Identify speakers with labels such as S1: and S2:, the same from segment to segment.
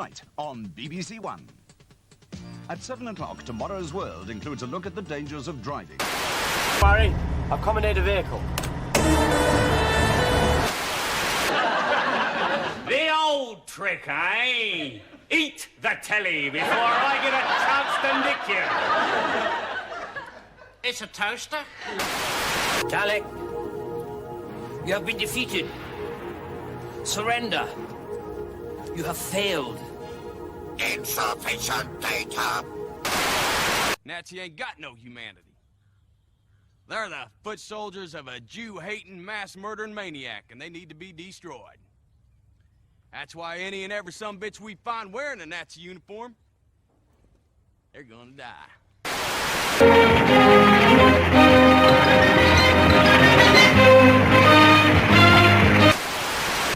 S1: tonight on BBC One. At 7 o'clock, Tomorrow's World includes a look at the dangers of driving.
S2: Barry, I've commandeered a vehicle.
S3: The old trick, eh? Eat the telly before I get a chance to nick you.
S4: It's a toaster.
S2: Dalek,
S4: You have been defeated. Surrender. You have failed.
S5: Insufficient data.
S6: Nazi ain't got no humanity. They're the foot soldiers of a Jew-hating, mass-murdering maniac, and they need to be destroyed. That's why any and every sumbitch we find wearing a Nazi uniform, they're gonna die.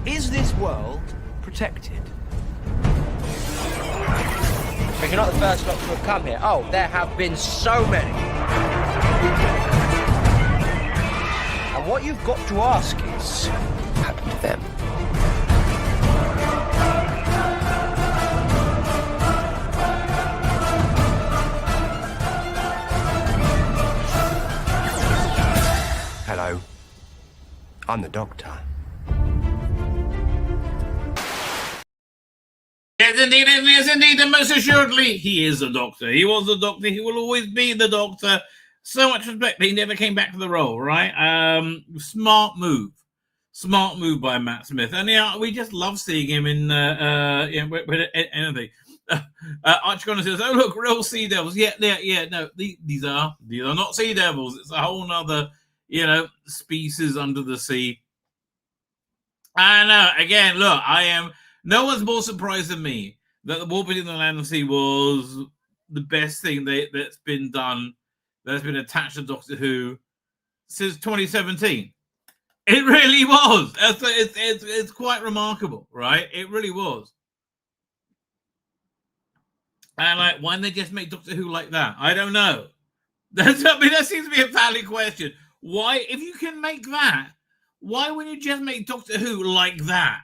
S2: is this world protected? But you're not the first lot to have come here. Oh, there have been so many. And what you've got to ask is, what happened to them? Hello. I'm the Doctor.
S7: Yes, indeed, and most assuredly, he is the Doctor. He was the Doctor. He will always be the Doctor. So much respect. He never came back to the role, right? Smart move by Matt Smith, and yeah, we just love seeing him in anything. Archie Connor says, "Oh look, real sea devils." Yeah. No, these are not sea devils. It's a whole other, species under the sea. And again, look, no one's more surprised than me that the War Between the Land and Sea was the best thing that's been done, that's been attached to Doctor Who since 2017. It really was. It's quite remarkable, right? It really was. And why didn't they just make Doctor Who like that? I don't know. That seems to be a valid question. Why, if you can make that, why wouldn't you just make Doctor Who like that?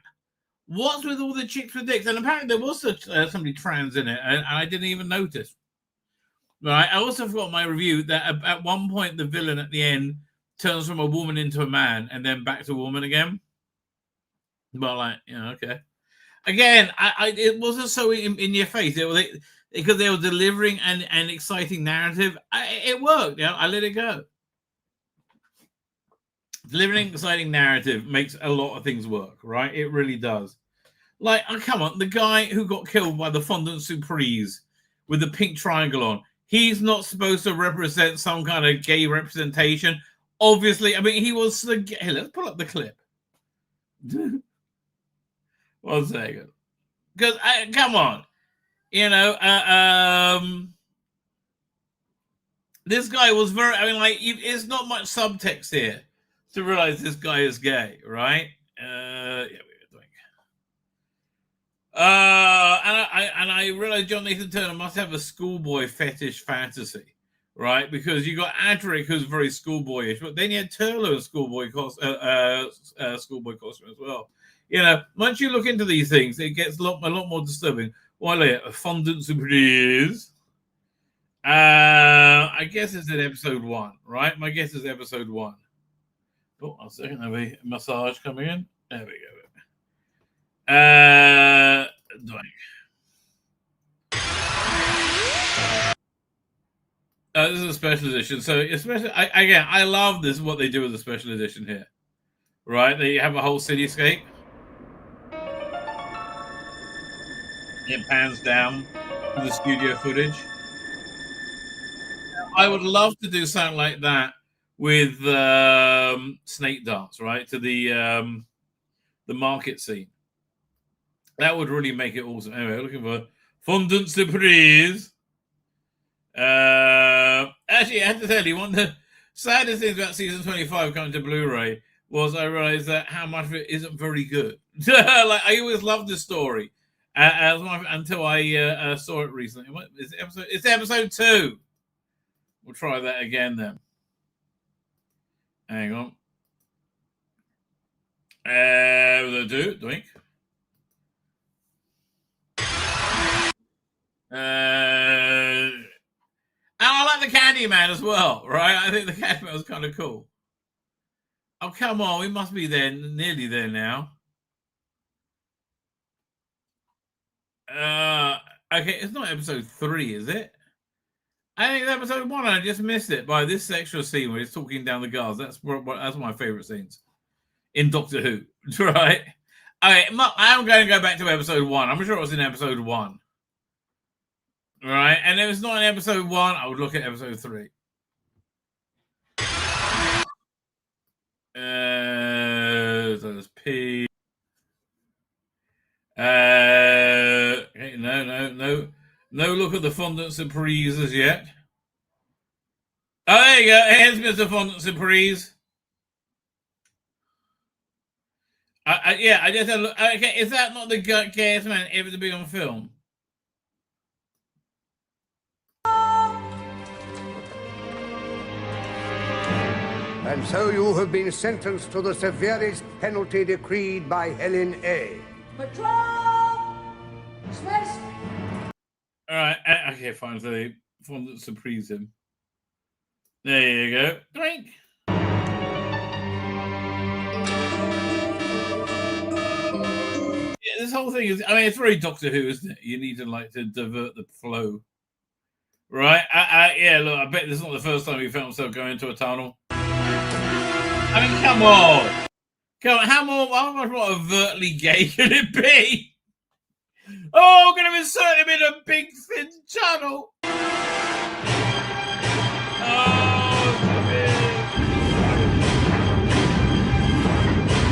S7: What's with all the chicks with dicks? And apparently there was somebody trans in it, and I didn't even notice. Right. I also forgot my review that at one point the villain at the end turns from a woman into a man and then back to a woman again. But okay. Again, it wasn't so in your face. Because they were delivering an exciting narrative. It worked. I let it go. Delivering an exciting narrative makes a lot of things work, right? It really does. Come on, the guy who got killed by the fondant surprise with the pink triangle on, he's not supposed to represent some kind of gay representation. Obviously, he was hey, let's pull up the clip. 1 second. Because, come on. This guy was very, it's not much subtext here to realize this guy is gay, right? And I realized John Nathan Turner must have a schoolboy fetish fantasy, right? Because you got Adric, who's very schoolboyish, but then you had Turlo's schoolboy costume as well. Once you look into these things, it gets a lot more disturbing. A fondant surprise. I guess it's in episode 1, right? My guess is episode 1. Oh, 1 second. Have a massage coming in. There we go. This is a special edition. So, especially, I love this, what they do with the special edition here. Right? They have a whole cityscape. It pans down to the studio footage. I would love to do something like that with Snake Dance, right? To the market scene. That would really make it awesome. Anyway, looking for fondant surprise. Actually, I have to tell you, one of the saddest things about season 25 coming to Blu-ray was I realized that how much of it isn't very good. I always loved this story. Until I saw it recently. It's episode 2. We'll try that again then. Hang on. Doink. And I like the Candyman as well, right? I think the Candyman was kind of cool. Oh, come on. We must be there, nearly there now. Okay, it's not episode 3, is it? I think it's episode 1. I just missed it by this extra scene where he's talking down the guards. That's my favorite scenes in Doctor Who, right? Okay, I'm going to go back to episode 1. I'm sure it was in episode 1. Right, and if it's not in episode 1, I would look at episode 3. So there's P. Okay, no look at the fondant surprise as yet. Oh, there you go. Here's Mr. Fondant Surprise. I just had a look. Okay, is that not the gayest man ever to be on film?
S5: And so you have been sentenced to the severest penalty decreed by Helen A.
S8: Patrol! Dismiss!
S7: Alright, okay, fine. So they fondant surprise him. There you go. Drink! Yeah, this whole thing is, I mean, it's very Doctor Who, isn't it? You need to divert the flow. Right? Yeah, look, I bet this is not the first time we found himself going into a tunnel. I mean, come on. Come on, how much more overtly gay can it be? Oh, I'm going to insert him in a big thin tunnel.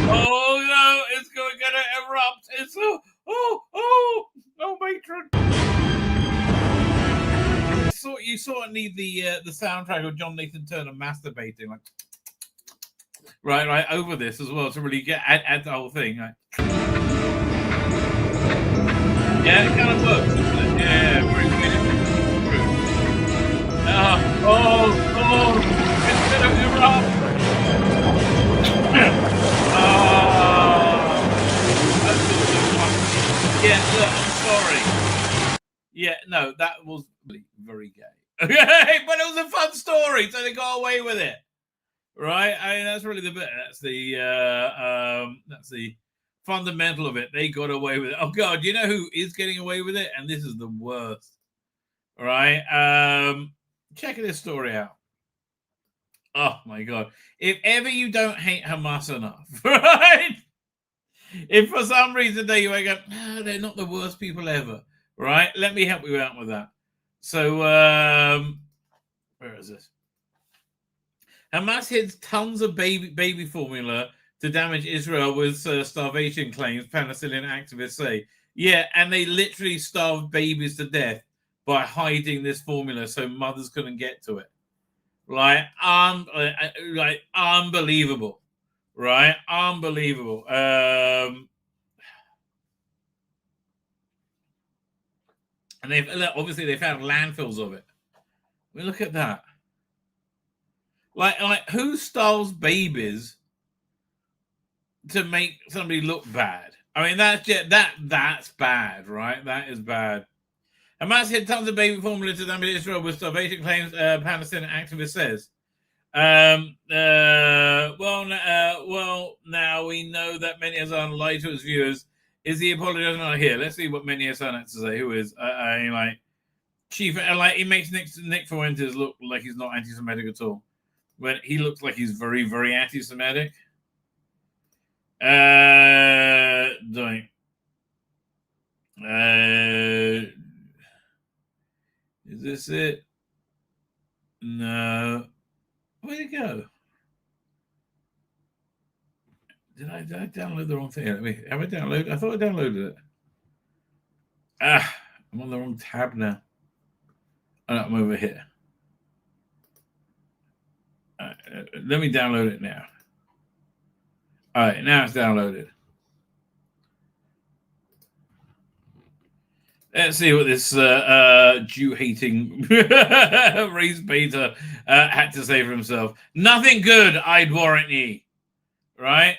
S7: Oh no, it's going to erupt. It's matron. You sort of need the soundtrack of John Nathan Turner masturbating, like right over this as well to really add the whole thing. Right? Yeah, it kind of works, doesn't it? Yeah, very good. It's gonna erupt. Yeah, look, I'm sorry. Yeah, no, that was very gay. Okay, but it was a fun story, so they got away with it. Right? I mean, that's really the bit. That's the fundamental of it. They got away with it. Oh God, you know who is getting away with it? And this is the worst. All right. Check this story out. Oh my God. If ever you don't hate Hamas enough, right? If for some reason they wake up, no, they're not the worst people ever, right? Let me help you out with that. So, where is this? Hamas hid tons of baby formula to damage Israel with starvation claims, Palestinian activists say. Yeah, and they literally starved babies to death by hiding this formula so mothers couldn't get to it. Like unbelievable. Right? Unbelievable. And they found landfills of it. I mean, look at that. Like who starves babies to make somebody look bad? I mean, that's bad, right? That is bad. Hamas hid tons of baby formula to damage Israel with starvation claims, Palestinian activist says. Well, now we know that Meni Hassan lied to his viewers. Is he apologizing? Not here. Let's see what Meni Hassan had to say. Who is chief? He makes Nick Fuentes look like he's not anti-Semitic at all, when he looks like he's very, very anti-Semitic. Doing. Is this it? No. Where'd it go? Did I download the wrong thing? Have I downloaded? I thought I downloaded it. I'm on the wrong tab now. Oh, no, I'm over here. Let me download it now. All right, now it's downloaded. Let's see what this Jew-hating race beta had to say for himself. Nothing good, I'd warrant ye. Right?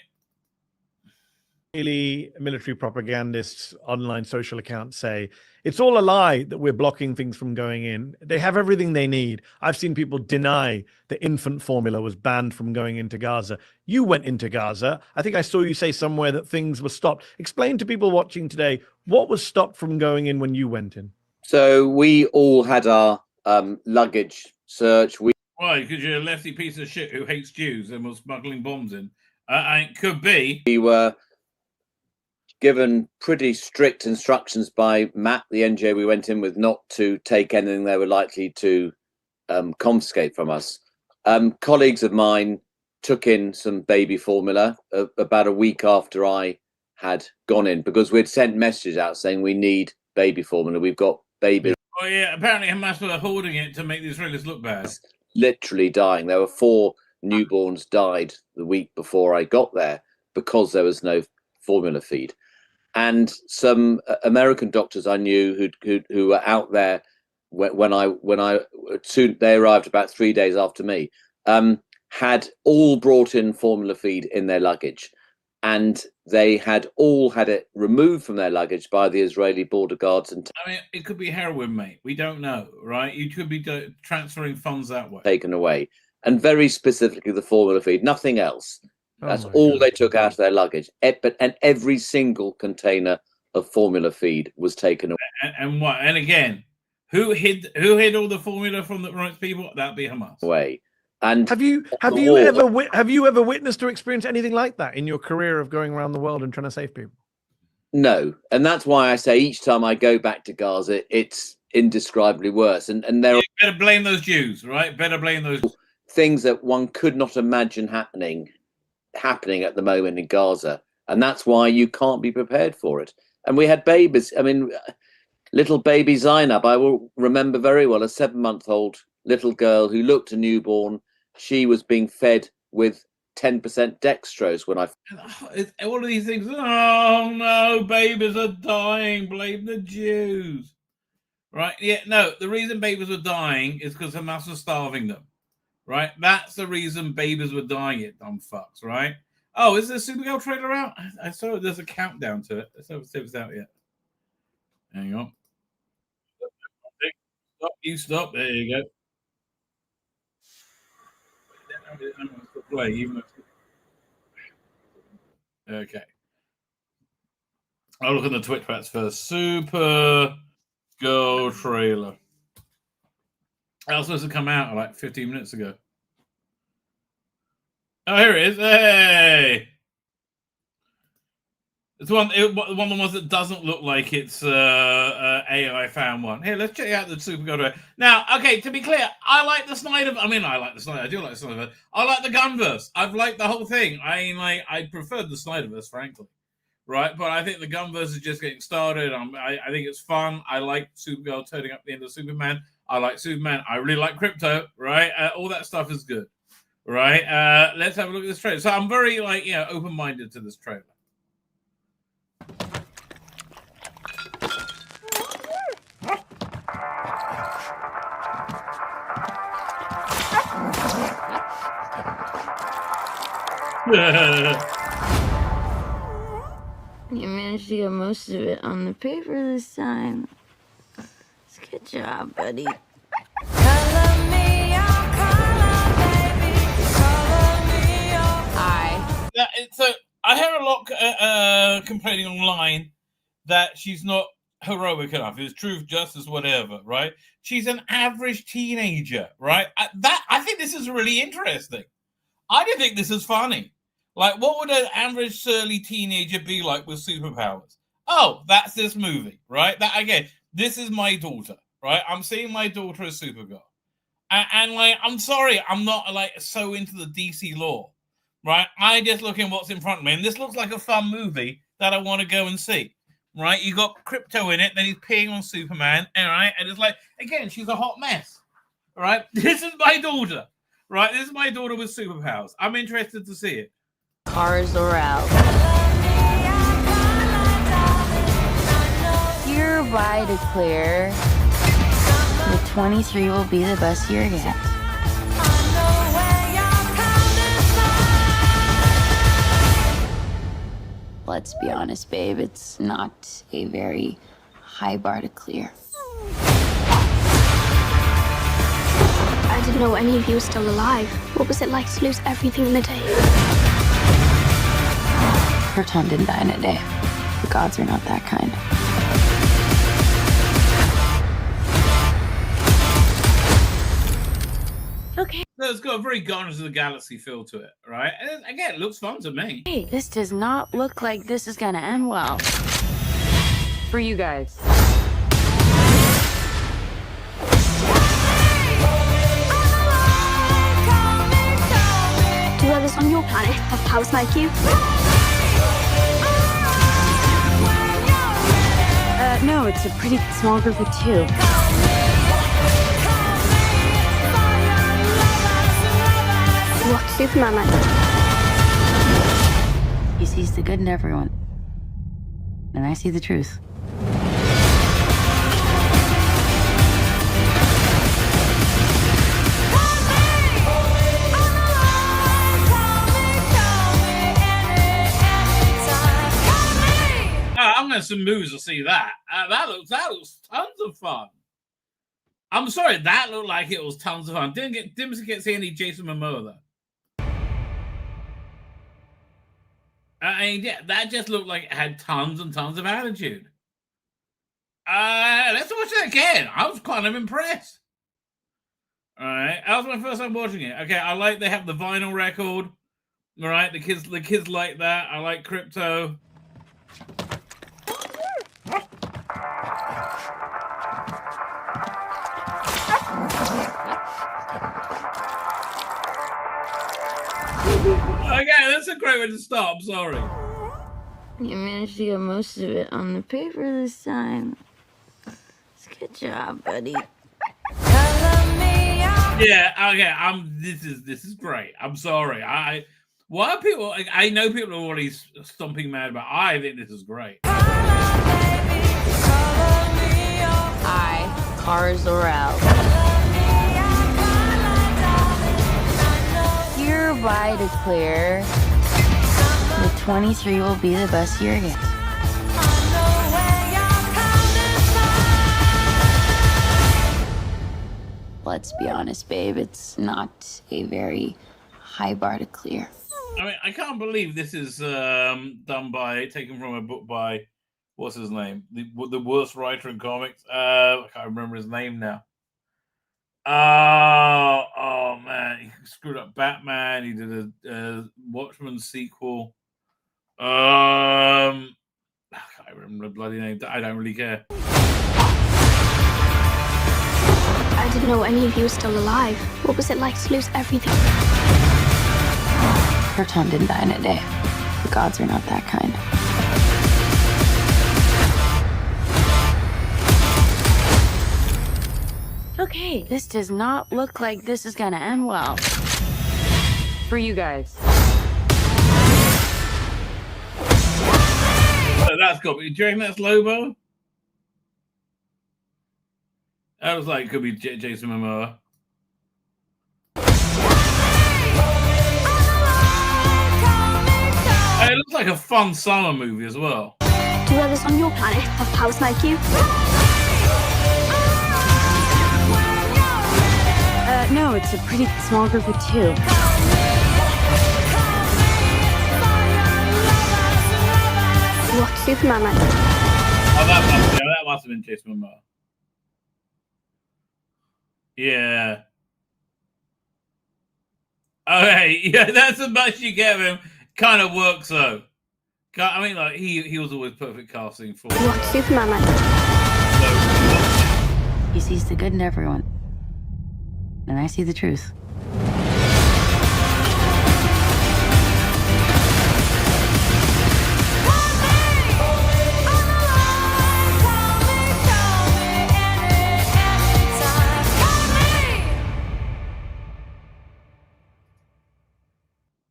S9: military propagandists, online social accounts say it's all a lie that we're blocking things from going in. They have everything they need. I've seen people deny the infant formula was banned from going into Gaza. You went into Gaza. I think I saw you say somewhere that things were stopped. Explain to people watching today, what was stopped from going in when you went in?
S10: So we all had our luggage searched.
S7: Why? Because you're a lefty piece of shit who hates Jews and was smuggling bombs in. It could be.
S10: We were given pretty strict instructions by Matt, the NGO we went in with, not to take anything they were likely to confiscate from us. Colleagues of mine took in some baby formula about a week after I had gone in, because we'd sent messages out saying we need baby formula. We've got babies.
S7: Oh yeah, apparently Hamas were hoarding it to make the Israelis look bad.
S10: Literally dying. There were 4 newborns died the week before I got there because there was no formula feed. And some American doctors I knew who were out there when they arrived about 3 days after me, had all brought in formula feed in their luggage, and they had all had it removed from their luggage by the Israeli border guards. And
S7: I mean, it could be heroin, mate. We don't know, right? You could be transferring funds that way.
S10: Taken away, and very specifically the formula feed, nothing else. That's all they took out of their luggage. And every single container of formula feed was taken away.
S7: And what? And again, who hid all the formula from the right people? That'd be Hamas.
S10: Away. And
S9: have you ever witnessed or experienced anything like that in your career of going around the world and trying to save people?
S10: No, and that's why I say each time I go back to Gaza, it's indescribably worse. And there
S7: you better blame those Jews, right? Better blame those
S10: things that one could not imagine happening at the moment in Gaza, and that's why you can't be prepared for it. And we had babies. I mean, little baby Zainab, I will remember very well, a 7-month-old little girl who looked a newborn. She was being fed with 10% dextrose when
S7: all of these things. Oh no, babies are dying. Blame the Jews, right? Yeah, no. The reason babies were dying is because Hamas was starving them. Right, that's the reason babies were dying, it dumb fucks, right? Oh, is there a Supergirl trailer out? I saw there's a countdown to it. Let's see if it's out yet. Hang on. Stop, you stop. There you go. Play, okay. I'll look at the Twitch chats first. Supergirl trailer. That was supposed to come out like 15 minutes ago. Oh, here it is. Hey! It's one of the ones that doesn't look like it's AI found one. Here, let's check out the Supergirl trailer. Now, okay, to be clear, I like the Snyder. I like the Snyder. I do like the Snyder. I like the Gunverse. I've liked the whole thing. I preferred the Snyderverse, frankly. Right, but I think the Gunverse is just getting started. I think it's fun. I like Supergirl turning up at the end of Superman. I like Superman. I really like Crypto. Right, all that stuff is good. Right, let's have a look at this trailer. So I'm very open-minded to this trailer.
S11: You managed to get most of it on the paper this time. Good job, buddy.
S7: So I hear a lot complaining online that she's not heroic enough. It's truth, justice, whatever, right? She's an average teenager, right? I think this is really interesting. I do think this is funny. Like, what would an average surly teenager be like with superpowers? Oh, that's this movie, right? That again, this is my daughter, right? I'm seeing my daughter as Supergirl. And like, I'm sorry, I'm not like so into the DC lore, right? I just look at what's in front of me, and this looks like a fun movie that I want to go and see, right? You got Crypto in it, then he's peeing on Superman, all right? And it's like, again, she's a hot mess, all right? This is my daughter, right? This is my daughter with superpowers. I'm interested to see it.
S11: Cars are out. Hereby declare that 23 will be the best year yet. Let's be honest, babe, it's not a very high bar to clear.
S12: I didn't know any of you were still alive. What was it like to lose everything in a day?
S11: Proton didn't die in a day. The gods are not that kind.
S12: Okay.
S7: So it's got a very Guardians of the Galaxy feel to it, right? And again, it looks fun to me.
S11: Hey, this does not look like this is gonna end well. For you guys.
S12: Do others on your planet have powers like you?
S11: No, it's a pretty small group of two.
S12: What's Superman like?
S11: He sees the good in everyone. And I see the truth.
S7: I'm going to some movies to see that. That looks tons of fun. I'm sorry, that looked like it was tons of fun. Didn't get to see any Jason Momoa though. I mean, yeah, that just looked like it had tons and tons of attitude. Let's watch it again. I was kind of impressed. All right, that was my first time watching it. Okay, I like they have the vinyl record. All right, the kids like that. I like Crypto. Okay, that's a great way to start. I'm sorry.
S11: You managed to get most of it on the paper this time. Good job, buddy.
S7: Yeah, okay. This is great. I'm sorry. Why are people? I know people are already stomping mad, but I think this is great.
S11: Hi, cars are out. Hereby declare the 23 will be the best year yet. Let's be honest, babe, it's not a very high bar to clear.
S7: I mean, I can't believe this is taken from a book by, what's his name? The worst writer in comics. I can't remember his name now. Oh man, he screwed up Batman. He did a Watchmen sequel. I can't remember the bloody name. I don't really care.
S12: I didn't know any of you were still alive. What was it like to lose everything?
S11: Proton didn't die in a day. The gods are not that kind. Okay, this does not look like this is gonna end well. For you guys.
S7: Oh, that's got me. Do you reckon that's Lobo? That was like, could be Jason Momoa. It looks like a fun summer movie as well.
S12: Do others on your planet have powers like you?
S11: No, it's a pretty small group of two.
S12: What's Superman like?
S7: Oh, that must have been Jason Momoa. Yeah. Okay, yeah, that's as much you get of him. Kind of works though. I mean, like he was always perfect casting for.
S12: What's Superman like?
S11: He sees the good in everyone, and I see the truth.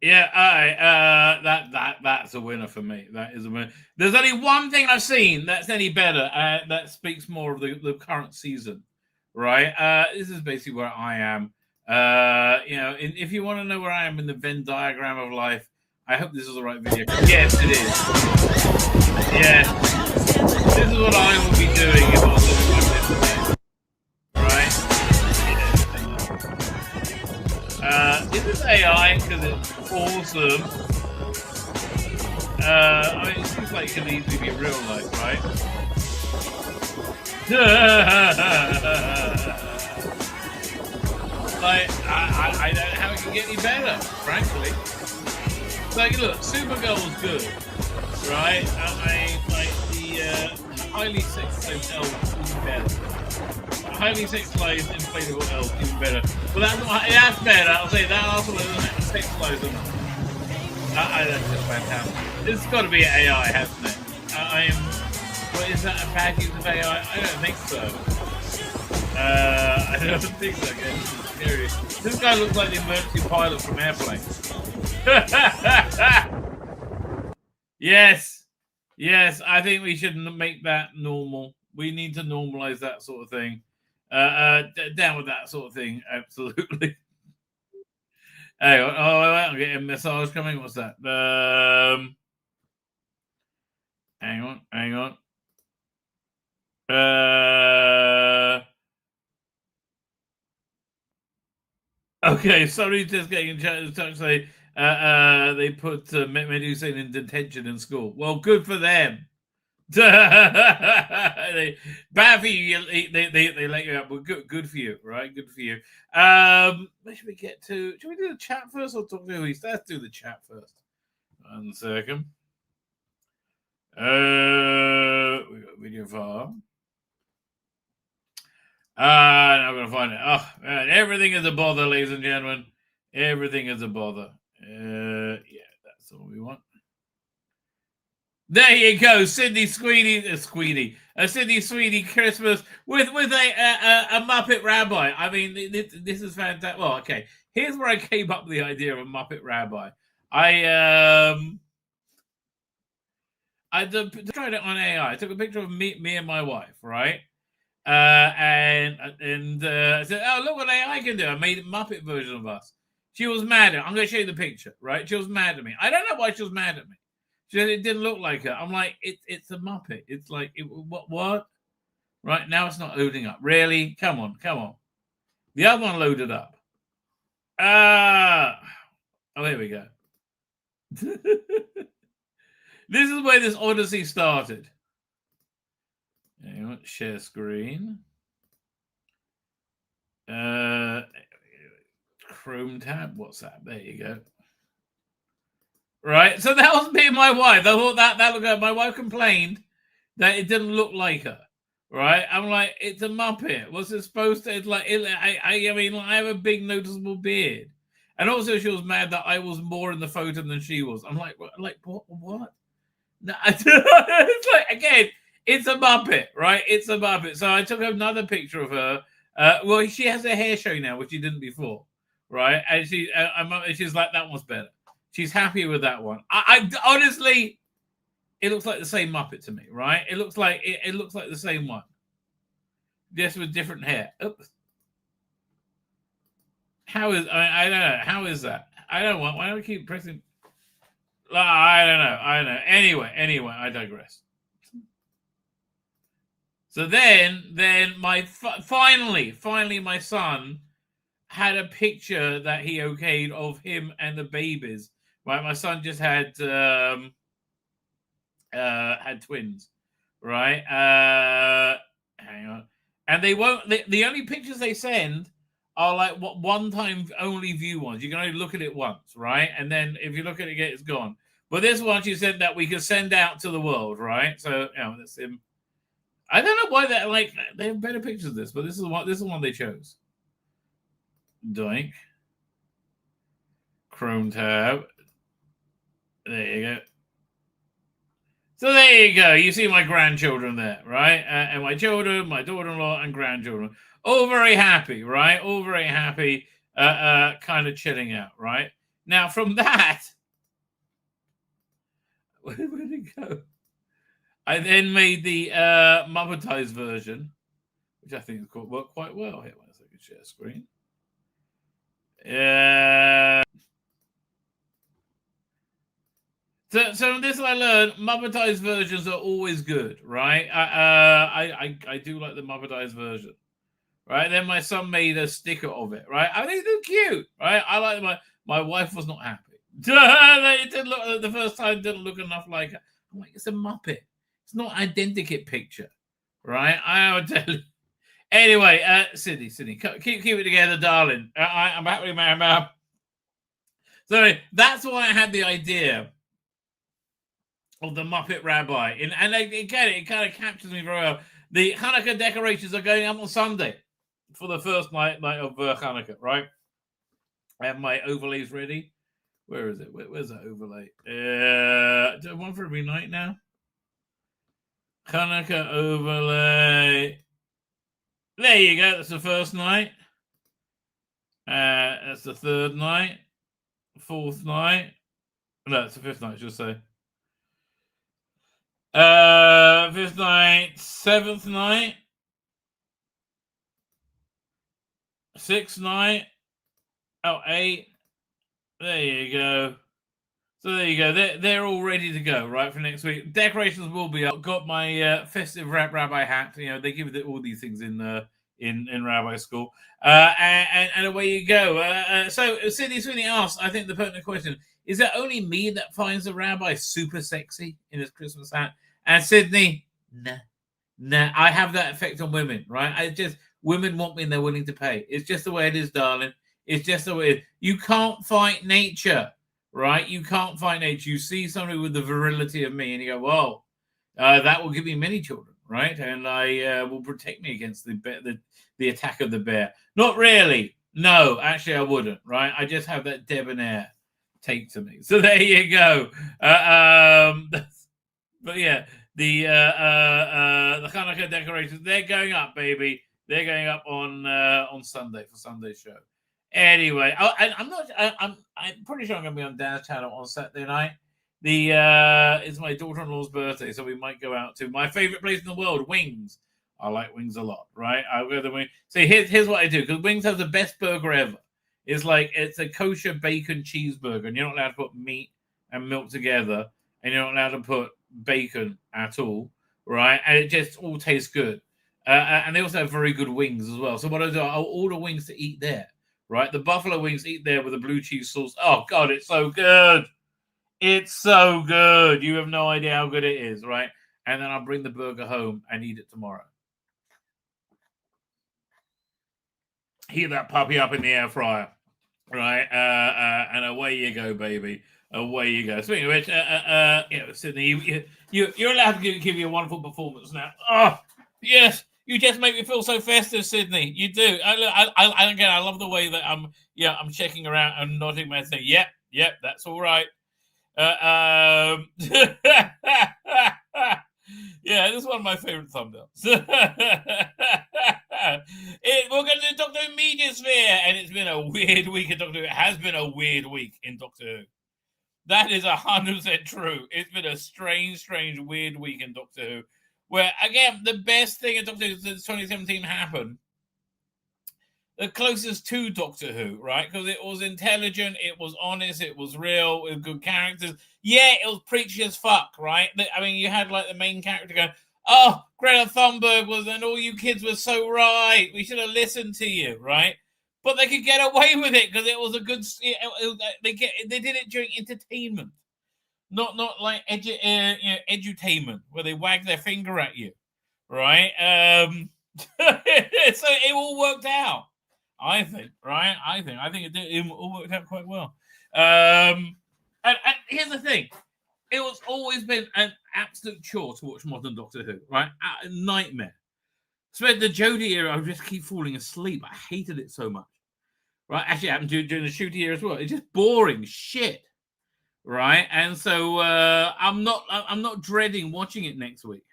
S7: Yeah, that's a winner for me. That is a winner. There's only one thing I've seen that's any better. That speaks more of the current season, right? This is basically where I am. If you want to know where I am in the Venn diagram of life, I hope this is the right video. Yes, it is. Yes. This is what I will be doing if I was living like this today. Right? Is this AI? Because it's awesome. I mean, it seems like it can easily be real life, right? Like, I don't know how it can get any better, frankly. Like, look, Supergirl's good, right? I mean, like, the highly sexualized elf is better. Highly sexualized inflatable elf is better. But that's better. I'll say that also isn't sexualized enough. That's just fantastic. This has got to be AI, hasn't it? What is that, a bad use of AI? I don't think so. I don't think so, again. Serious. This guy looks like the emergency pilot from Airplane. Yes. Yes, I think we should make that normal. We need to normalize that sort of thing. Down with that sort of thing, absolutely. Hey, I'm getting a massage coming. What's that? Hang on. Okay, somebody just getting in touch. Say they put Medusa in detention in school. Well, good for them. Bad for you. They let you up. Well, good for you, right? Good for you. Where should we get to? Should we do the chat first or talk to who? Let's do the chat first. 1 second. We got video file. I'm going to find it. Oh, man, everything is a bother, ladies and gentlemen. Everything is a bother. Yeah, that's all we want. There you go, Sydney Sweeney Christmas with a Muppet Rabbi. I mean, this is fantastic. Well, okay, here's where I came up with the idea of a Muppet Rabbi. I tried it on AI. I took a picture of me and my wife, right? And I said, "Oh, look what AI can do." I made a Muppet version of us. She was mad at me. I'm going to show you the picture, right? She was mad at me. I don't know why she was mad at me. She said it didn't look like her. I'm like, it's a Muppet. It's like, what? Right, now it's not loading up. Really? Come on. The other one loaded up. Oh, here we go. This is where this odyssey started. Share screen. Chrome tab. WhatsApp. There you go. Right. So that was me and my wife. I thought that looked good. My wife complained that it didn't look like her. Right. I'm like, it's a Muppet. What's it supposed to? It's like, I mean, I have a big noticeable beard. And also she was mad that I was more in the photo than she was. I'm like, what? No, it's like, again, it's a Muppet, right? It's a Muppet. So I took another picture of her. Well, she has a hair show now, which she didn't before, right? And she's like, that one's better. She's happy with that one. I honestly, it looks like the same Muppet to me, right? It looks like the same one, just with different hair. Oops. I don't know. How is that? I don't want. Why do I keep pressing? I don't know. Anyway, I digress. So then finally, my son had a picture that he okayed of him and the babies. Right, my son just had twins. Right, hang on, and they won't. The only pictures they send are like what one-time only view ones. You can only look at it once, right? And then if you look at it again, it's gone. But this one, she said that we could send out to the world, right? So, that's him. I don't know why they have better pictures of this, but this is one they chose. Doink. Chrome tab. There you go. So there you go. You see my grandchildren there, right? And my children, my daughter-in-law, and grandchildren. All very happy, right? All very happy, kind of chilling out, right? Now, from that, where did it go? I then made the Muppetized version, which I think worked quite well. Here, one second, share screen. So this I learned, Muppetized versions are always good, right? I do like the Muppetized version, right? Then my son made a sticker of it, right? I think they're cute, right? I like my wife was not happy. It didn't look the first time. Didn't look enough like her. I'm like, it's a Muppet. It's not an identikit picture, right? I would tell you. Anyway, Sydney, keep it together, darling. I'm happily married. So that's why I had the idea of the Muppet Rabbi, and again, it kind of captures me very well. The Hanukkah decorations are going up on Sunday for the first night of Hanukkah, right? I have my overlays ready. Where is it? Where's that overlay? Do I one for every night now? Hanukkah overlay. There you go. That's the first night. That's the third night. Fourth night. No, it's the fifth night, I should say. Fifth night. Seventh night. Sixth night. Oh, 8. There you go. So there you go. They're all ready to go, right, for next week. Decorations will be up. Got my festive rabbi hat. You know, they give all these things in rabbi school. And away you go. So Sydney Sweeney asks, I think the pertinent question, is it only me that finds the rabbi super sexy in his Christmas hat? And Sydney, nah. I have that effect on women, right? Women want me and they're willing to pay. It's just the way it is, darling. It's just the way it is. You can't fight nature, right? You can't fight nature. You see somebody with the virility of me and you go, whoa, that will give me many children, right? And I will protect me against the attack of the bear. Not really. No, actually I wouldn't, right? I just have that debonair take to me. So there you go. But yeah, the Hanukkah decorations, they're going up, baby. They're going up on Sunday for Sunday's show. Anyway, I'm pretty sure I'm going to be on Dad's channel on Saturday night. It's my daughter-in-law's birthday, so we might go out to my favorite place in the world, Wings. I like Wings a lot, right? I'll go to Wings. See, here's what I do, because Wings has the best burger ever. It's a kosher bacon cheeseburger, and you're not allowed to put meat and milk together, and you're not allowed to put bacon at all, right? And it just all tastes good. And they also have very good wings as well. So what I do, I'll order wings to eat there, right? The buffalo wings, eat there with a blue cheese sauce. Oh, God, it's so good. It's so good. You have no idea how good it is, right? And then I'll bring the burger home and eat it tomorrow. Heat that puppy up in the air fryer, right? And away you go, baby. Away you go. Speaking of which, Sydney, you're allowed to give you a wonderful performance now. Oh, yes. You just make me feel so festive, Sydney. You do. I love the way that I'm checking around and nodding my head. Yep, that's all right. Yeah, this is one of my favorite thumbnails. We're going to do Doctor Who Media Sphere, and it's been a weird week in Doctor Who. It has been a weird week in Doctor Who. That is 100% true. It's been a strange, weird week in Doctor Who. Where, again, the best thing in Doctor Who since 2017 happened, the closest to Doctor Who, right? Because it was intelligent, it was honest, it was real, with good characters. Yeah, it was preachy as fuck, right? I mean, you had, like, the main character going, oh, Greta Thunberg and all you kids were so right. We should have listened to you, right? But they could get away with it because it was a good... They did it during entertainment. Not like edutainment, where they wag their finger at you, right? So it all worked out, I think, right? I think it all worked out quite well. And here's the thing. It was always been an absolute chore to watch modern Doctor Who, right? A nightmare. Especially the Jodie era, I would just keep falling asleep. I hated it so much. Right? Actually, it happened during the Shooty era as well. It's just boring shit. Right, and so I'm not dreading watching it next week.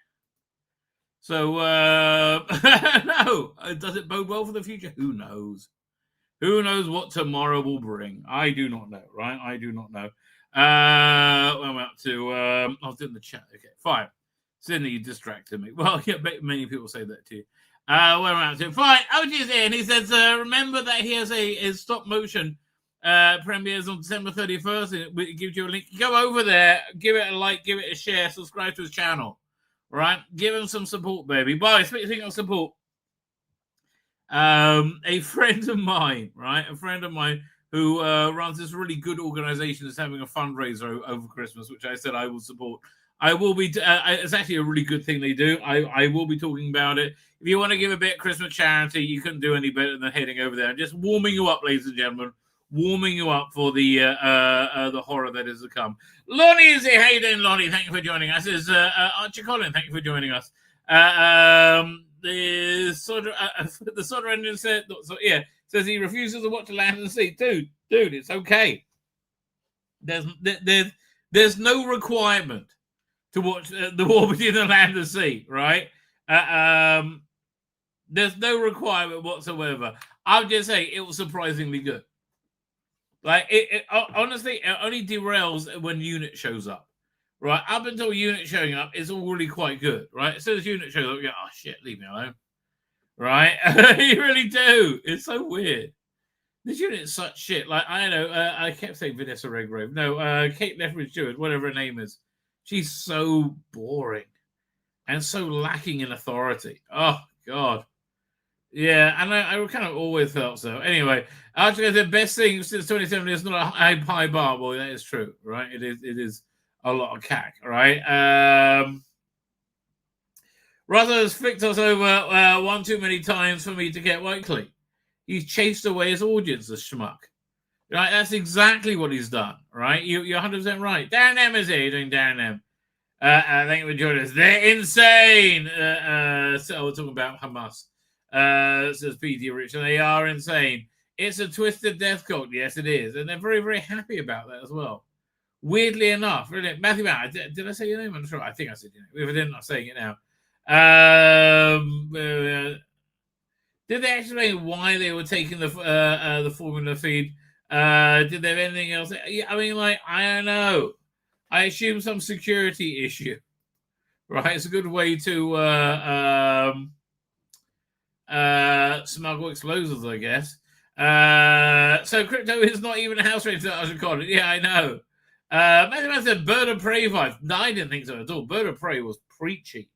S7: So no, does it bode well for the future? Who knows? Who knows what tomorrow will bring? I do not know. Right, I do not know. I'm up to. I was in the chat. Okay, fine. Sydney, you distracted me. Well, yeah, many people say that to you. Where am I up to? Fine. OG's here, and he says, remember that he has a stop motion Premieres on December 31st. It gives you a link. Go over there, give it a like, give it a share, subscribe to his channel. Right? Give him some support, baby. By speaking of support, a friend of mine, right? A friend of mine who runs this really good organization is having a fundraiser over Christmas, which I said I will support. I will be. It's actually a really good thing they do. I will be talking about it. If you want to give a bit of Christmas charity, you couldn't do any better than heading over there and just warming you up, ladies and gentlemen, warming you up for the horror that is to come. Lonnie is here. How you doing, Lonnie? Thank you for joining us. Is Archie Collin? Thank you for joining us. The Soda Engine said, says he refuses to watch the Land and Sea. Dude, it's okay. There's no requirement to watch the War Between the Land and Sea, right? There's no requirement whatsoever. I'll just say it was surprisingly good. Like it honestly, it only derails when Unit shows up, right? Up until Unit showing up, it's all really quite good, right? As soon as Unit shows up, you go, oh shit, leave me alone, right? You really do. It's so weird. This Unit's such shit. Like I know, I kept saying Vanessa Redgrave. No, Kate Lethbridge Stewart, whatever her name is. She's so boring and so lacking in authority. Oh God. Yeah, and I kind of always felt so. Anyway, actually, the best thing since 2017 is not a high bar. Well, that is true, right? It is a lot of cack, right? Russell has flicked us over one too many times for me to get Whiteley. He's chased away his audience, the schmuck. Right? That's exactly what he's done, right? You're 100% right. Darren M is here. You're doing Darren M. Thank you for joining us. They're insane. So we're talking about Hamas. Says P.D. Rich, and they are insane. It's a twisted death cult. Yes, it is. And they're very, very happy about that as well. Weirdly enough, really, Matthew, did I say your name? I'm not sure. I think I said your name. If I didn't, I'm saying it now. Did they explain why they were taking the formula feed? Did they have anything else? I mean, like, I don't know. I assume some security issue. Right? It's a good way to smuggle explosives, I guess. So crypto is not even a house rated, I should call it. Yeah, I know. Matthew said Bird of Prey vibe. No, I didn't think so at all. Bird of Prey was preachy,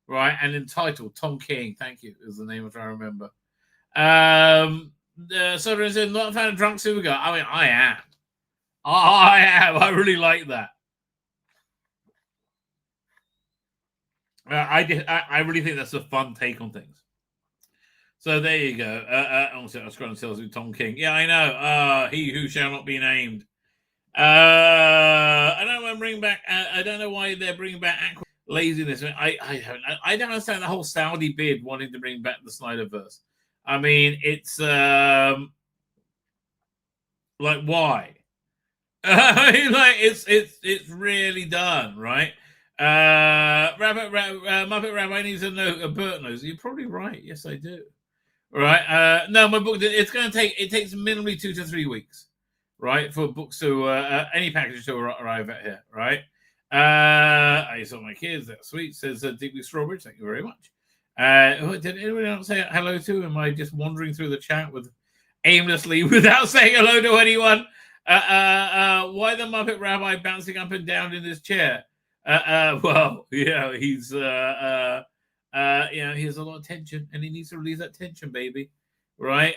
S7: right? And entitled Tom King. Thank you. Is the name I'm trying to remember. Soda said not a fan of Drunk Supergirl. I mean, I am. I am. I really like that. I really think that's a fun take on things. So there you go. Also, I was scrolling tells you Tom King. Yeah, I know. He who shall not be named. I don't want to bring back. I don't know why they're bringing back laziness. I don't understand the whole Saudi bid wanting to bring back the Snyderverse. I mean, it's like why? I mean, like it's really done, right? Muppet Rabbi needs to know. Bert knows. You're probably right. Yes, I do. Right. No, my book. It takes minimally 2 to 3 weeks, right, for books to any package to arrive at here, right? I saw my kids. That's sweet. Says Digby Strawberry. Thank you very much. Did anyone else say hello to? Am I just wandering through the chat aimlessly without saying hello to anyone? Why the Muppet Rabbi bouncing up and down in his chair? Well, yeah, he's he has a lot of tension, and he needs to release that tension, baby. Right?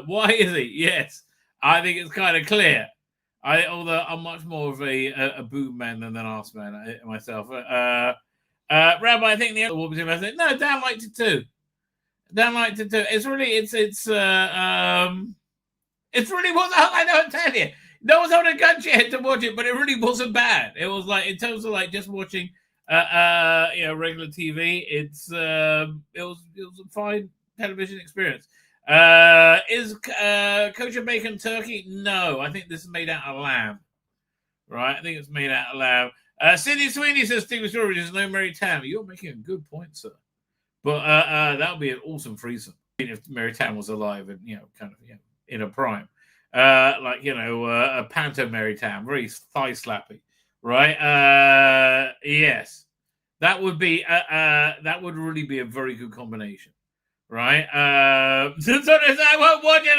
S7: Why is he? Yes, I think it's kind of clear. Although I'm much more of a boob man than an arse man myself. Rabbi, I think the other will be I said, no, Dan liked it too. Dan liked it too. It's really it really was. I don't tell you. No one's holding a gun to your head to watch it, but it really wasn't bad. It was like in terms of like just watching regular TV. It was a fine television experience. Is kosher bacon turkey? No, I think this is made out of lamb. Right, I think it's made out of lamb. Sidney Sweeney says Stephen Strawberry is no Mary Tam. You're making a good point, sir. But that would be an awesome threesome if Mary Tam was alive and kind of in a prime. A panto Mary Tam, very thigh slappy, right? Yes, that would be that would really be a very good combination, right? I won't watch it.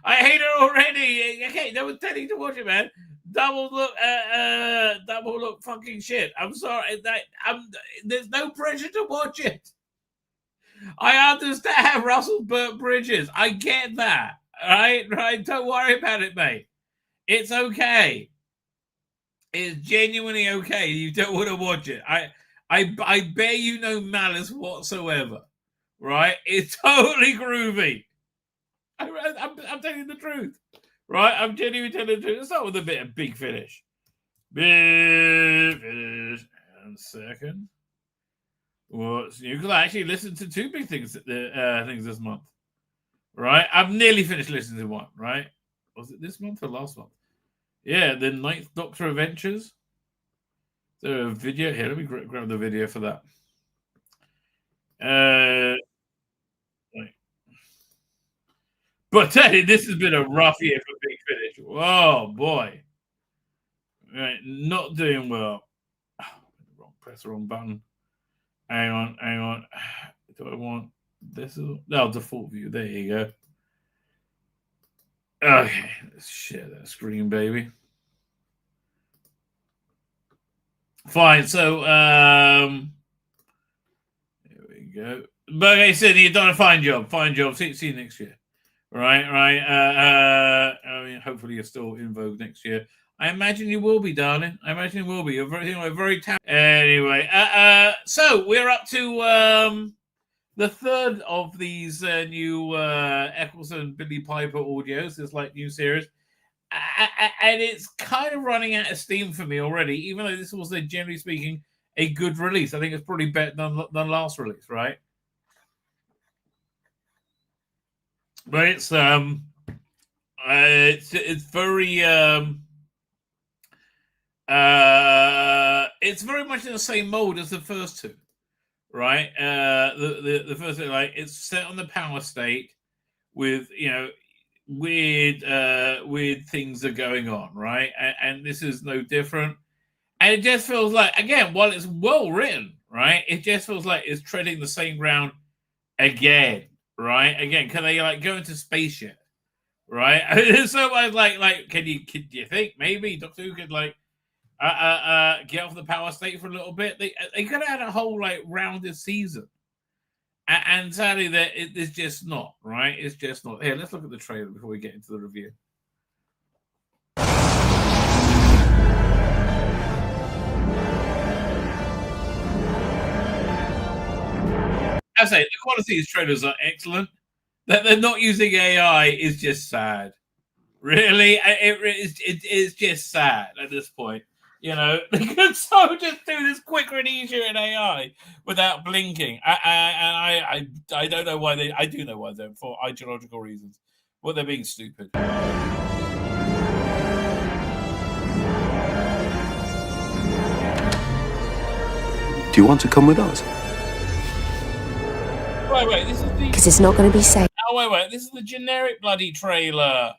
S7: I hate it already. okay, they were telling you to watch it, man. Double look fucking shit. I'm sorry. There's no pressure to watch it. I understand Russell Burt Bridges. I get that. Right? Don't worry about it, mate. It's okay. It's genuinely okay. You don't want to watch it. I bear you no malice whatsoever. Right? It's totally groovy. I'm telling you the truth. Right? I'm genuinely telling you the truth. Let's start with a bit of Big Finish. Big Finish. And second. What's new? Because I actually listened to two big things this month. Right? I've nearly finished listening to one, right? Was it this month or last month? Yeah, the Ninth Doctor Adventures. The video. Here, let me grab the video for that. Right. But Teddy, this has been a rough year for Big Finish. Oh boy. Right, not doing well. Press the wrong button. Hang on. Do I want this? No, default view. There you go. Okay, let's share that screen, baby. Fine. So, here we go. But okay, Sydney, you've done a fine job. See you next year. Right. I mean, hopefully you're still in vogue next year. I imagine you will be, darling. I imagine you will be. You're very talented. Anyway, so we're up to the third of these new Eccleston Billy Piper audios. This new series, and it's kind of running out of steam for me already. Even though this was, generally speaking, a good release, I think it's probably better than last release, right? But it's very it's very much in the same mode as the first two, right? The first two, it's set on the power state with weird things are going on, right? And this is no different. And it just feels like, again, while it's well written, right, it just feels like it's treading the same ground again. Right? Again, can they go into space yet? Right? So I was can you think maybe Doctor Who could get off the power state for a little bit? They could have had a whole rounded season. And sadly it's just not, right? It's just not. Here, let's look at the trailer before we get into the review. I say the quality of these trailers are excellent. That they're not using AI is just sad. Really, it's just sad at this point. They could so just do this quicker and easier in AI without blinking. I don't know why they. I do know why they're for ideological reasons. Well, they're being stupid.
S13: Do you want to come with us?
S7: Wait, this is the...
S14: Because it's not going to be safe.
S7: Oh, wait, this is the generic bloody trailer.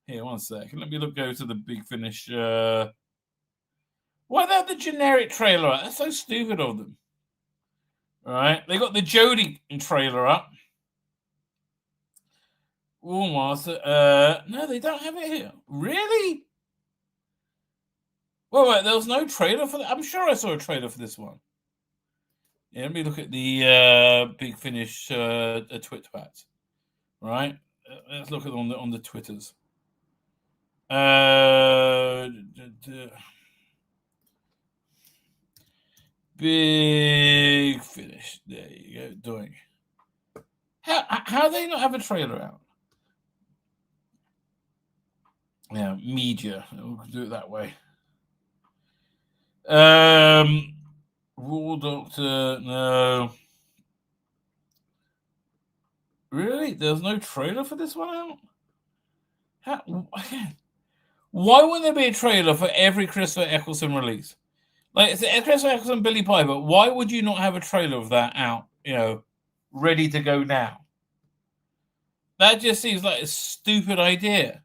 S7: Here, one second. Let me go to the Big Finish. Why they have the generic trailer up? That's so stupid of them. All right, they got the Jodie trailer up. Oh, no, they don't have it here. Really? Wait, there was no trailer for that? I'm sure I saw a trailer for this one. Yeah, let me look at the Big Finish Twitpats. Right, let's look at on the Twitters. Big Finish. There you go. Doing. How do they not have a trailer out? Yeah, media. We'll do it that way. War Doctor, no. Really? There's no trailer for this one out? Why wouldn't there be a trailer for every Christopher Eccleston release? It's Christopher Eccleston, Billy Piper. Why would you not have a trailer of that out, ready to go now? That just seems like a stupid idea.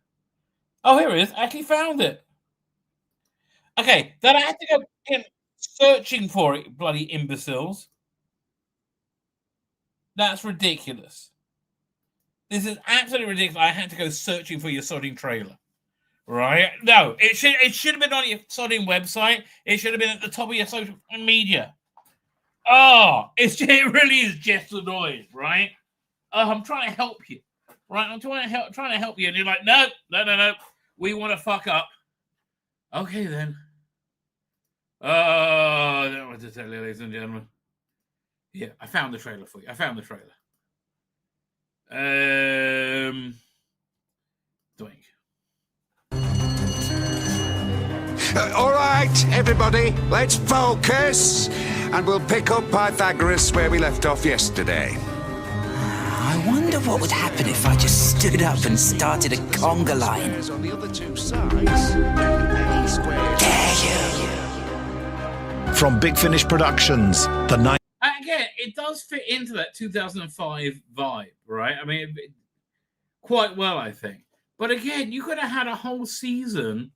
S7: Oh, here it is. I actually found it. Okay, then I had to go in searching for it, bloody imbeciles. That's ridiculous. This is absolutely ridiculous. I had to go searching for your sodding trailer. Right? No, it should have been on your sodding website. It should have been at the top of your social media. Oh, it really is just annoying, right? I'm trying to help you. Right? I'm trying to help you. And you're like, no. We want to fuck up. Okay, then. Oh, I don't want to tell you, ladies and gentlemen. Yeah, I found the trailer for you. Doink.
S14: All right, everybody, let's focus, and we'll pick up Pythagoras where we left off yesterday.
S4: I wonder what would happen if I just stood up and started a conga line.
S14: On the other two sides.
S15: From Big Finish Productions,
S7: Again, it does fit into that 2005 vibe, right? I mean, quite well, I think. But again, you could have had a whole season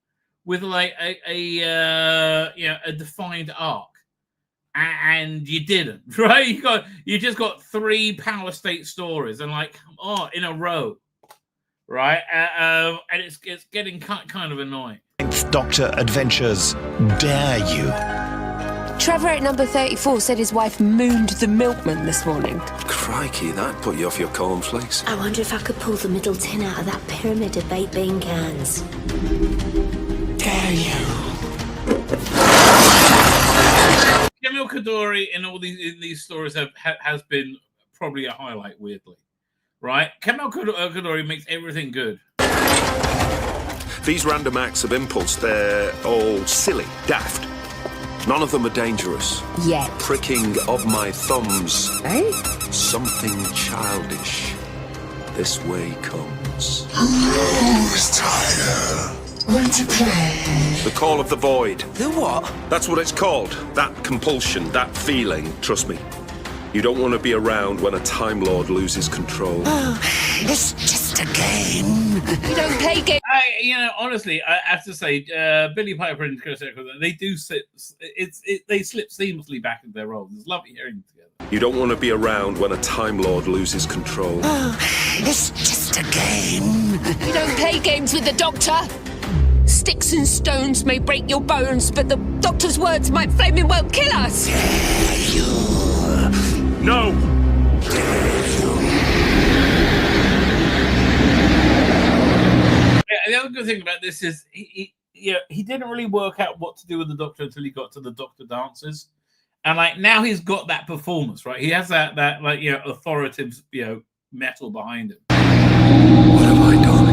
S7: with like a defined arc, and you didn't, right? You just got 3 Power State stories, and like, in a row, right? And it's getting kind of annoying.
S15: Doctor Adventures, dare you?
S16: Trevor at number 34 said his wife mooned the milkman this morning.
S13: Crikey, that put you off your cornflakes.
S17: I wonder if I could pull the middle tin out of that pyramid of baked bean cans.
S4: Dare you?
S7: Camille Kadori in all these stories has been probably a highlight, weirdly, right? Camille Kadori makes everything good.
S13: These random acts of impulse, they're all silly, daft. None of them are dangerous.
S16: Yet.
S13: Pricking of my thumbs.
S16: Eh?
S13: Something childish. This way comes.
S14: Who's tired? Want to play?
S13: The call of the void.
S4: The what?
S13: That's what it's called. That compulsion, that feeling. Trust me. You don't want to be around when a Time Lord loses control.
S4: Oh, it's just a game.
S16: We don't play games.
S7: Honestly, I have to say, Billy Piper and Chris Eccles, they do they slip seamlessly back into their roles. It's lovely hearing them together.
S13: You don't want to be around when a Time Lord loses control.
S4: Oh, it's just a game.
S16: We don't play games with the Doctor. Sticks and stones may break your bones, but the Doctor's words might flaming well kill us.
S13: No!
S7: The other good thing about this is he didn't really work out what to do with the Doctor until he got to the Doctor dances, and like now he's got that performance, right? He has that authoritative metal behind him.
S15: What have I done?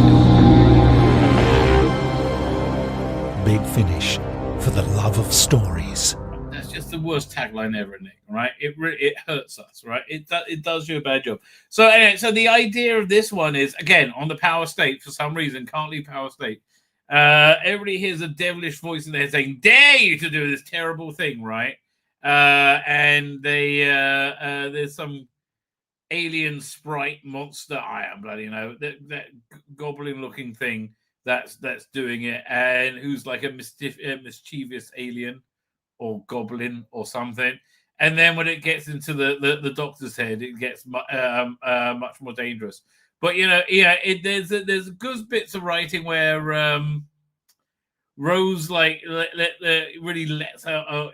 S15: Big Finish, for the love of stories.
S7: That's just the worst tagline ever, Nick. Right? It hurts us, right? It does you a bad job. So anyway, so the idea of this one is again on the Power State. For some reason, can't leave Power State. Everybody hears a devilish voice in there saying, "Dare you to do this terrible thing!" Right? And there's some alien sprite monster. I am bloody that goblin-looking thing that's doing it, and who's like a mischievous alien or goblin or something. And then when it gets into the Doctor's head, it gets much more dangerous. But there's good bits of writing where Rose really lets go,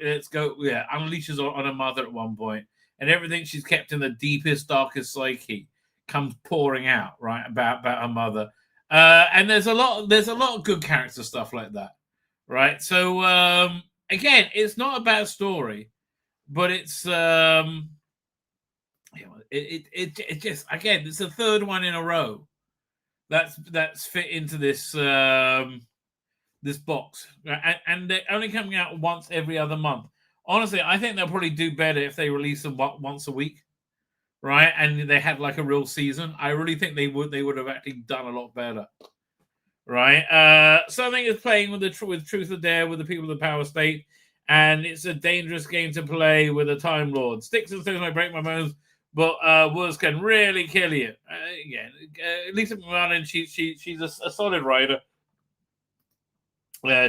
S7: unleashes on her mother at one point, and everything she's kept in the deepest, darkest psyche comes pouring out, right, about her mother. And there's a lot of good character stuff like that, right? So again, it's not a bad story, but it's it just, again, it's the third one in a row that's fit into this this box, and they're only coming out once every other month. Honestly, I think they'll probably do better if they release them once a week, right? And they had like a real season. I really think they would have actually done a lot better, right? Something is playing with Truth or Dare with the people of the Power State, and it's a dangerous game to play with a Time Lord. Sticks and stones might break my bones, but words can really kill you. Again, Lisa McMahon, she's a solid writer.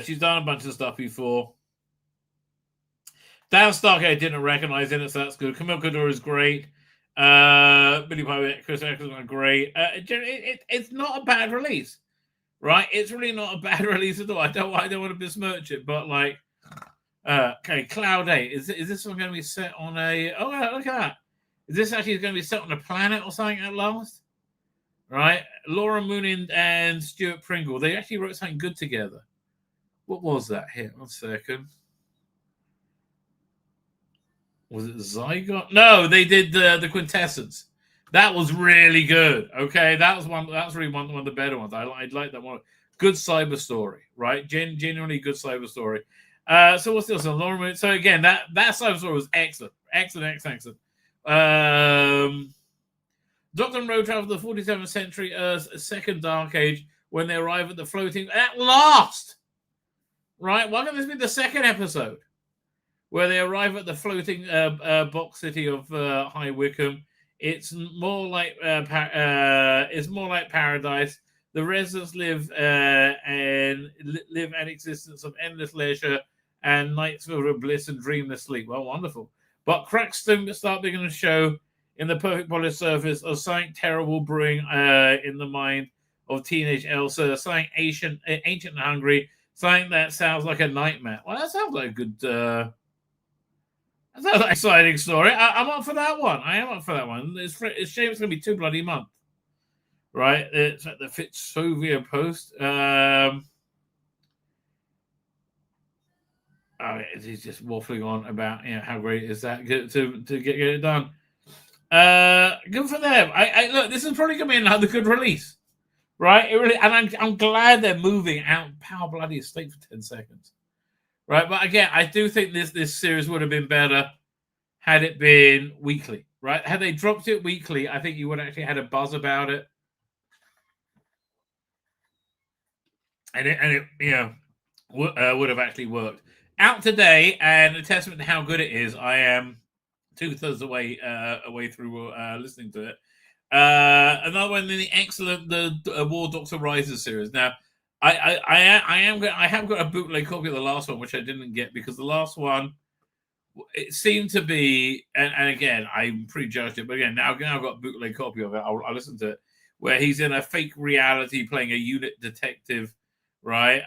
S7: She's done a bunch of stuff before. Dan Stark I didn't recognize in it, so that's good. Camille Kadori is great. Billy Pike, Chris Evans are great. It's not a bad release, right? It's really not a bad release at all. I don't want to besmirch it, but like, okay, Cloud 8. Is this one going to be set on a? Oh, look at that. Is this actually going to be set on a planet or something at last? Right? Laura Moon and Stuart Pringle. They actually wrote something good together. What was that? Here, 1 second. Was it Zygote? No, they did the Quintessence. That was really good. Okay, that was really one of the better ones. I like that one. Good cyber story, right? Genuinely good cyber story. So what's this? So again, that cyber story was excellent. Excellent. Doctor and Road travel to the 47th century Earth's second Dark Age when they arrive at the floating at last. Right? Why can't this be the second episode? Where they arrive at the floating box city of High Wycombe. It's more like paradise. The residents live an existence of endless leisure and nights filled with bliss and dreamless sleep. Well, wonderful. But cracks start beginning to show in the perfect polished surface of something terrible brewing in the mind of teenage Elsa, something ancient and hungry, something that sounds like a nightmare. Well, that sounds like a good... That's an exciting story. I'm up for that one. I am up for that one. It's a shame it's going to be 2 bloody months. Right? It's at the Fitzrovia Post. He's just waffling on about how great is that to get it done. Good for them. I look, this is probably going to be another good release. Right? It really, and I'm glad they're moving out Power Bloody Estate for 10 seconds. Right, but again, I do think this series would have been better had it been weekly. Right, had they dropped it weekly, I think you would have actually had a buzz about it, and it would have actually worked. Out today, and a testament to how good it is. I am 2/3 away through listening to it. Another one in the excellent the War Doctor Rises series. Now, I have got a bootleg copy of the last one, which I didn't get because the last one it seemed to be, and again I prejudged it, but again now I've got a bootleg copy of it. I'll listen to it, where he's in a fake reality playing a unit detective, right?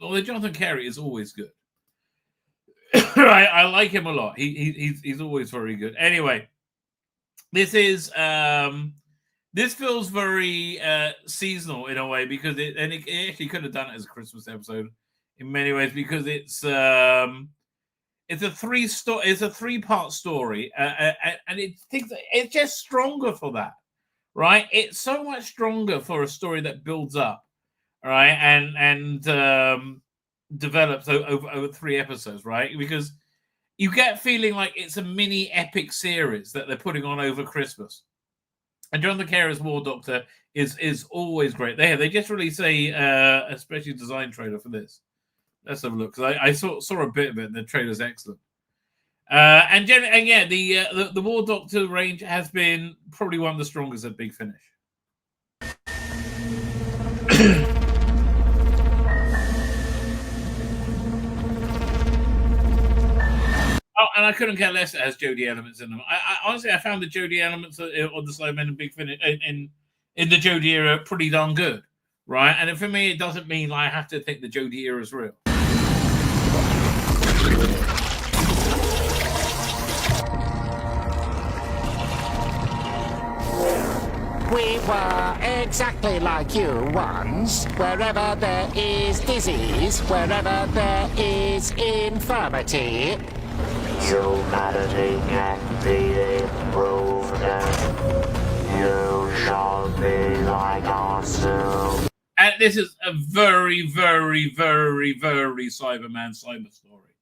S7: Although Jonathan Carey is always good, right? I like him a lot. He's always very good. Anyway, this is. This feels very seasonal in a way because it actually could have done it as a Christmas episode in many ways because it's a 3-part story and it's just stronger for that, right? It's so much stronger for a story that builds up, right, and develops over 3 episodes, right? Because you get feeling like it's a mini epic series that they're putting on over Christmas. And Jonathan Carey's War Doctor is always great. They just released a specially designed trailer for this. Let's have a look because I saw a bit of it and the trailer's excellent. And yeah, the War Doctor range has been probably one of the strongest at Big Finish. Oh, and I couldn't care less it has Jodie elements in them. I honestly, I found the Jodie elements on the Cybermen and Big Finish in the Jodie era pretty darn good, right? And for me, it doesn't mean I have to think the Jodie era is real.
S18: We were exactly like you once. Wherever there is disease, wherever there is infirmity, humanity can be improved. You shall be like us too.
S7: And this is a very, very, very, very Cyberman cyber story.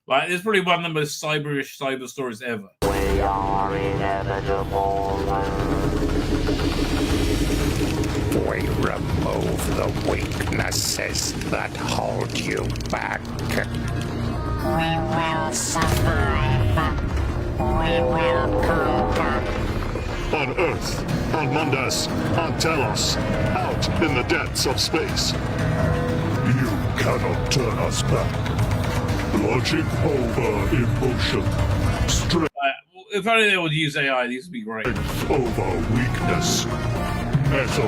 S7: Like, this is probably one of the most cyberish cyber stories ever.
S18: We are inevitable. We remove the weaknesses that hold you back. We will survive. We will conquer.
S19: On Earth, on Mundas, on Telos, out in the depths of space. You cannot turn us back. Logic over emotion.
S7: if only they would use AI, these would be great.
S19: Over weakness. Metal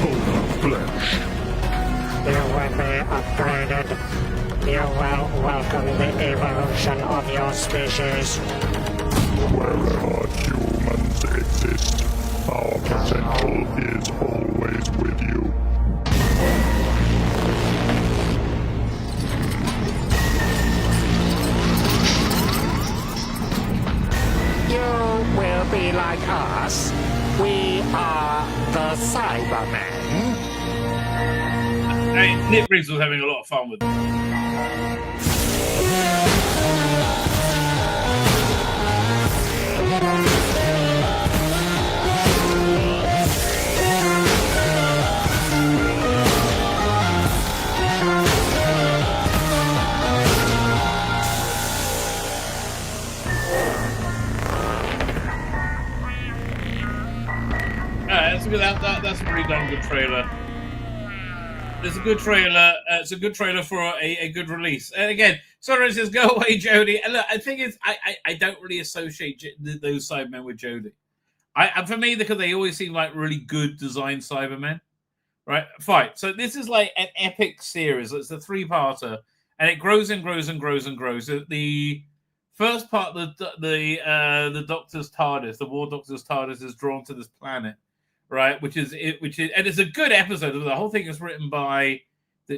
S19: over flesh.
S18: You will be upgraded. You will welcome the evolution of your species.
S19: Wherever humans exist, our potential is always with you.
S18: You will be like us. We are the Cybermen.
S7: Hey, Nick Briggs was having a lot of fun with it. That's a pretty darn good trailer. It's a good trailer. It's a good trailer for a good release. And again, Soren says, "Go away, Jodie." And look, the thing is, I don't really associate those Cybermen with Jodie. For me, because they always seem like really good designed Cybermen, right? Fine. So this is like an epic series. It's a 3-parter, and it grows and grows and grows and grows. The first part, the Doctor's TARDIS, the War Doctor's TARDIS, is drawn to this planet. Right, which is, and it's a good episode. The whole thing is written by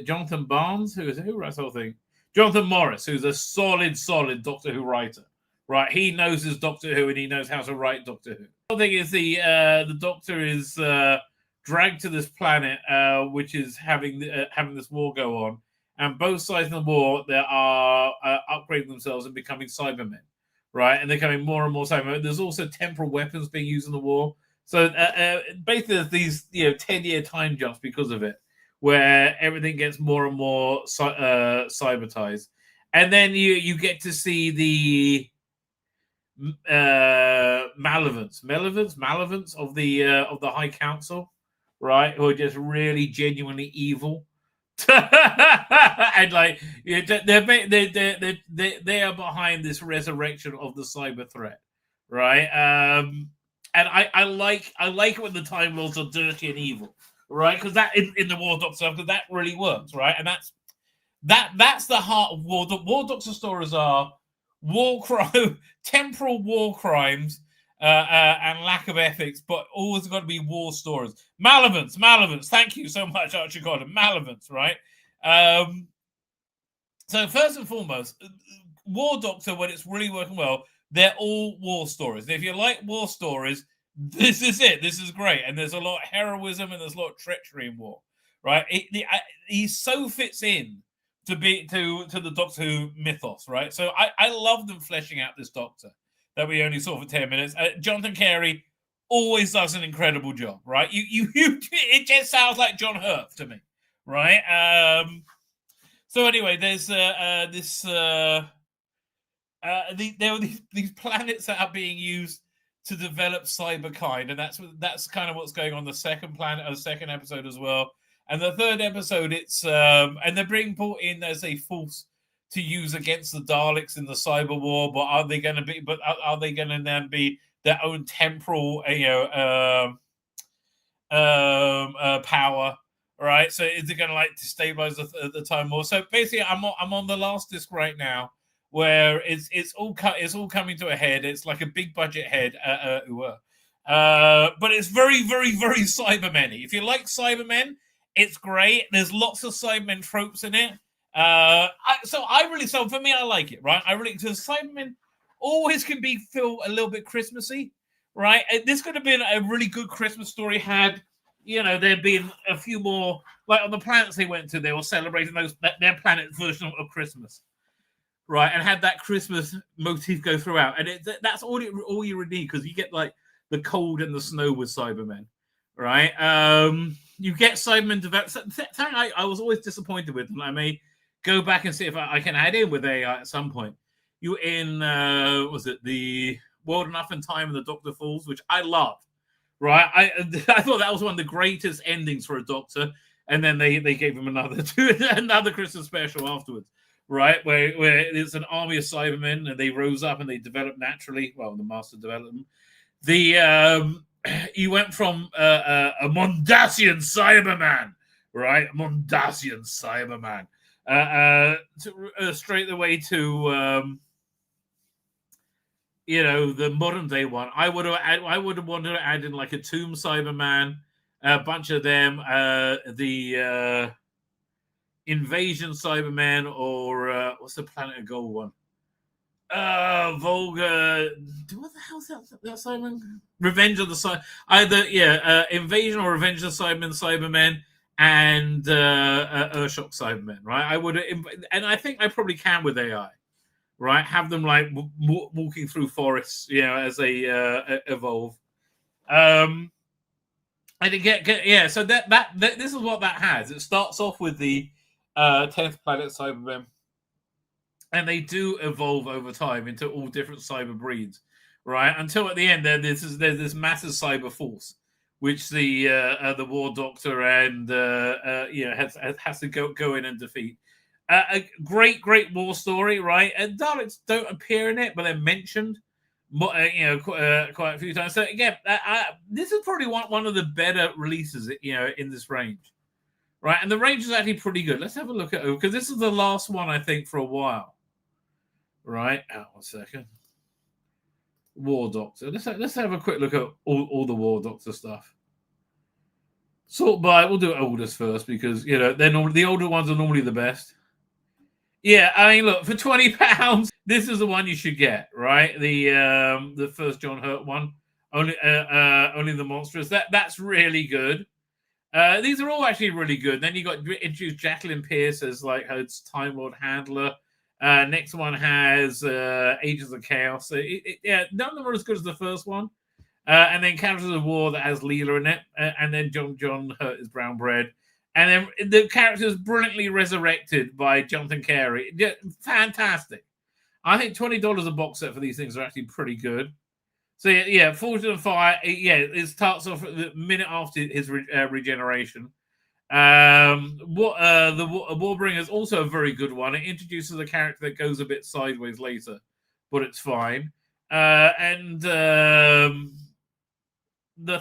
S7: Jonathan Barnes, who writes the whole thing. Jonathan Morris, who's a solid Doctor Who writer. Right, he knows his Doctor Who and he knows how to write Doctor Who. The whole thing is the Doctor is dragged to this planet, which is having this war go on, and both sides of the war they are upgrading themselves and becoming Cybermen. Right, and they're becoming more and more Cybermen. There's also temporal weapons being used in the war. So basically, there's these 10-year time jumps because of it, where everything gets more and more cybertized, and then you get to see the malevolence of the High Council, right? Who are just really genuinely evil, and like they are behind this resurrection of the cyber threat, right? And I like it when the Time Lords are dirty and evil, right? Because that in the War Doctor, because that really works, right? And that's the heart of War Doctor. War Doctor stories are temporal war crimes, and lack of ethics, but always got to be war stories. Malevolence. Thank you so much, Archie Gordon. Malevolence, right? So first and foremost, War Doctor, when it's really working well, they're all war stories. If you like war stories, this is it. This is great. And there's a lot of heroism and there's a lot of treachery in war, right? He so fits in to the Doctor Who mythos, right? So I love them fleshing out this Doctor that we only saw for 10 minutes. Jonathan Carey always does an incredible job, right? It just sounds like John Hurt to me, right? So anyway, there's there are these planets that are being used to develop cyberkind, and that's kind of what's going on the second episode as well. And the third episode, it's and they're being brought in as a force to use against the Daleks in the cyber war. But are they going to be? But are they going to then be their own temporal, power? Right. So is it going to like destabilize the Time War? So basically, I'm on the last disc right now, where it's all coming to a head. It's like a big budget head, but it's very, very, very Cybermen-y. If you like Cybermen, it's great. There's lots of Cybermen tropes in it. So for me, I like it, right? Because Cybermen always can feel a little bit Christmassy, right? This could have been a really good Christmas story had, there'd been a few more, like on the planets they went to, they were celebrating their planet version of Christmas. Right, and had that Christmas motif go throughout, and that's all you would need, because you get like the cold and the snow with Cybermen, right? You get Cybermen develop. Something I was always disappointed with, and I may go back and see if I can add in with AI at some point. You in was it the World Enough and Time and the Doctor Falls, which I loved, right? I thought that was one of the greatest endings for a Doctor, and then they gave him another Christmas special afterwards. right? Where it's an army of Cybermen and they rose up and they developed naturally. Well, the Master developed them. You went from a Mondasian Cyberman, right? Mondasian Cyberman, straight away to the modern day one. I would have wanted to add in like a Tomb Cyberman, a bunch of them, the Invasion Cybermen, or what's the Planet of Gold one? Volga. What the hell's that Cyberman? Revenge of the Cybermen. Either Invasion or Revenge of the Cybermen, and Earthshock Cybermen. Right? I would, and I think I probably can with AI. Right? Have them like walking through forests, as they evolve. And so that this is what that has. It starts off with the 10th planet Cybermen. And they do evolve over time into all different cyber breeds, right? Until at the end, there's this massive cyber force, which the War Doctor and has to go in and defeat. A great war story, right? And Daleks don't appear in it, but they're mentioned, quite a few times. So again, this is probably one of the better releases, in this range, right? And the range is actually pretty good. Let's have a look at it, because this is the last one I think for a while. Right, 1 second. War Doctor. Let's have a quick look at all the War Doctor stuff. Sort by. We'll do oldest first because they're normally the older ones are normally the best. Yeah, I mean, look, for £20, this is the one you should get. Right, the first John Hurt one. Only the Monstrous. That's really good. These are all actually really good. Then you got introduced Jacqueline Pierce as like her Time Lord handler. Next one has Ages of Chaos. So none of them are as good as the first one. And then Counters of War that has Leela in it. And then John Hurt is Brown Bread. And then the characters brilliantly resurrected by Jonathan Carey. Yeah, fantastic. I think $20 a box set for these things are actually pretty good. So Forged in Fire. It starts off the minute after his regeneration. The Warbringer is also a very good one. It introduces a character that goes a bit sideways later, but it's fine. And the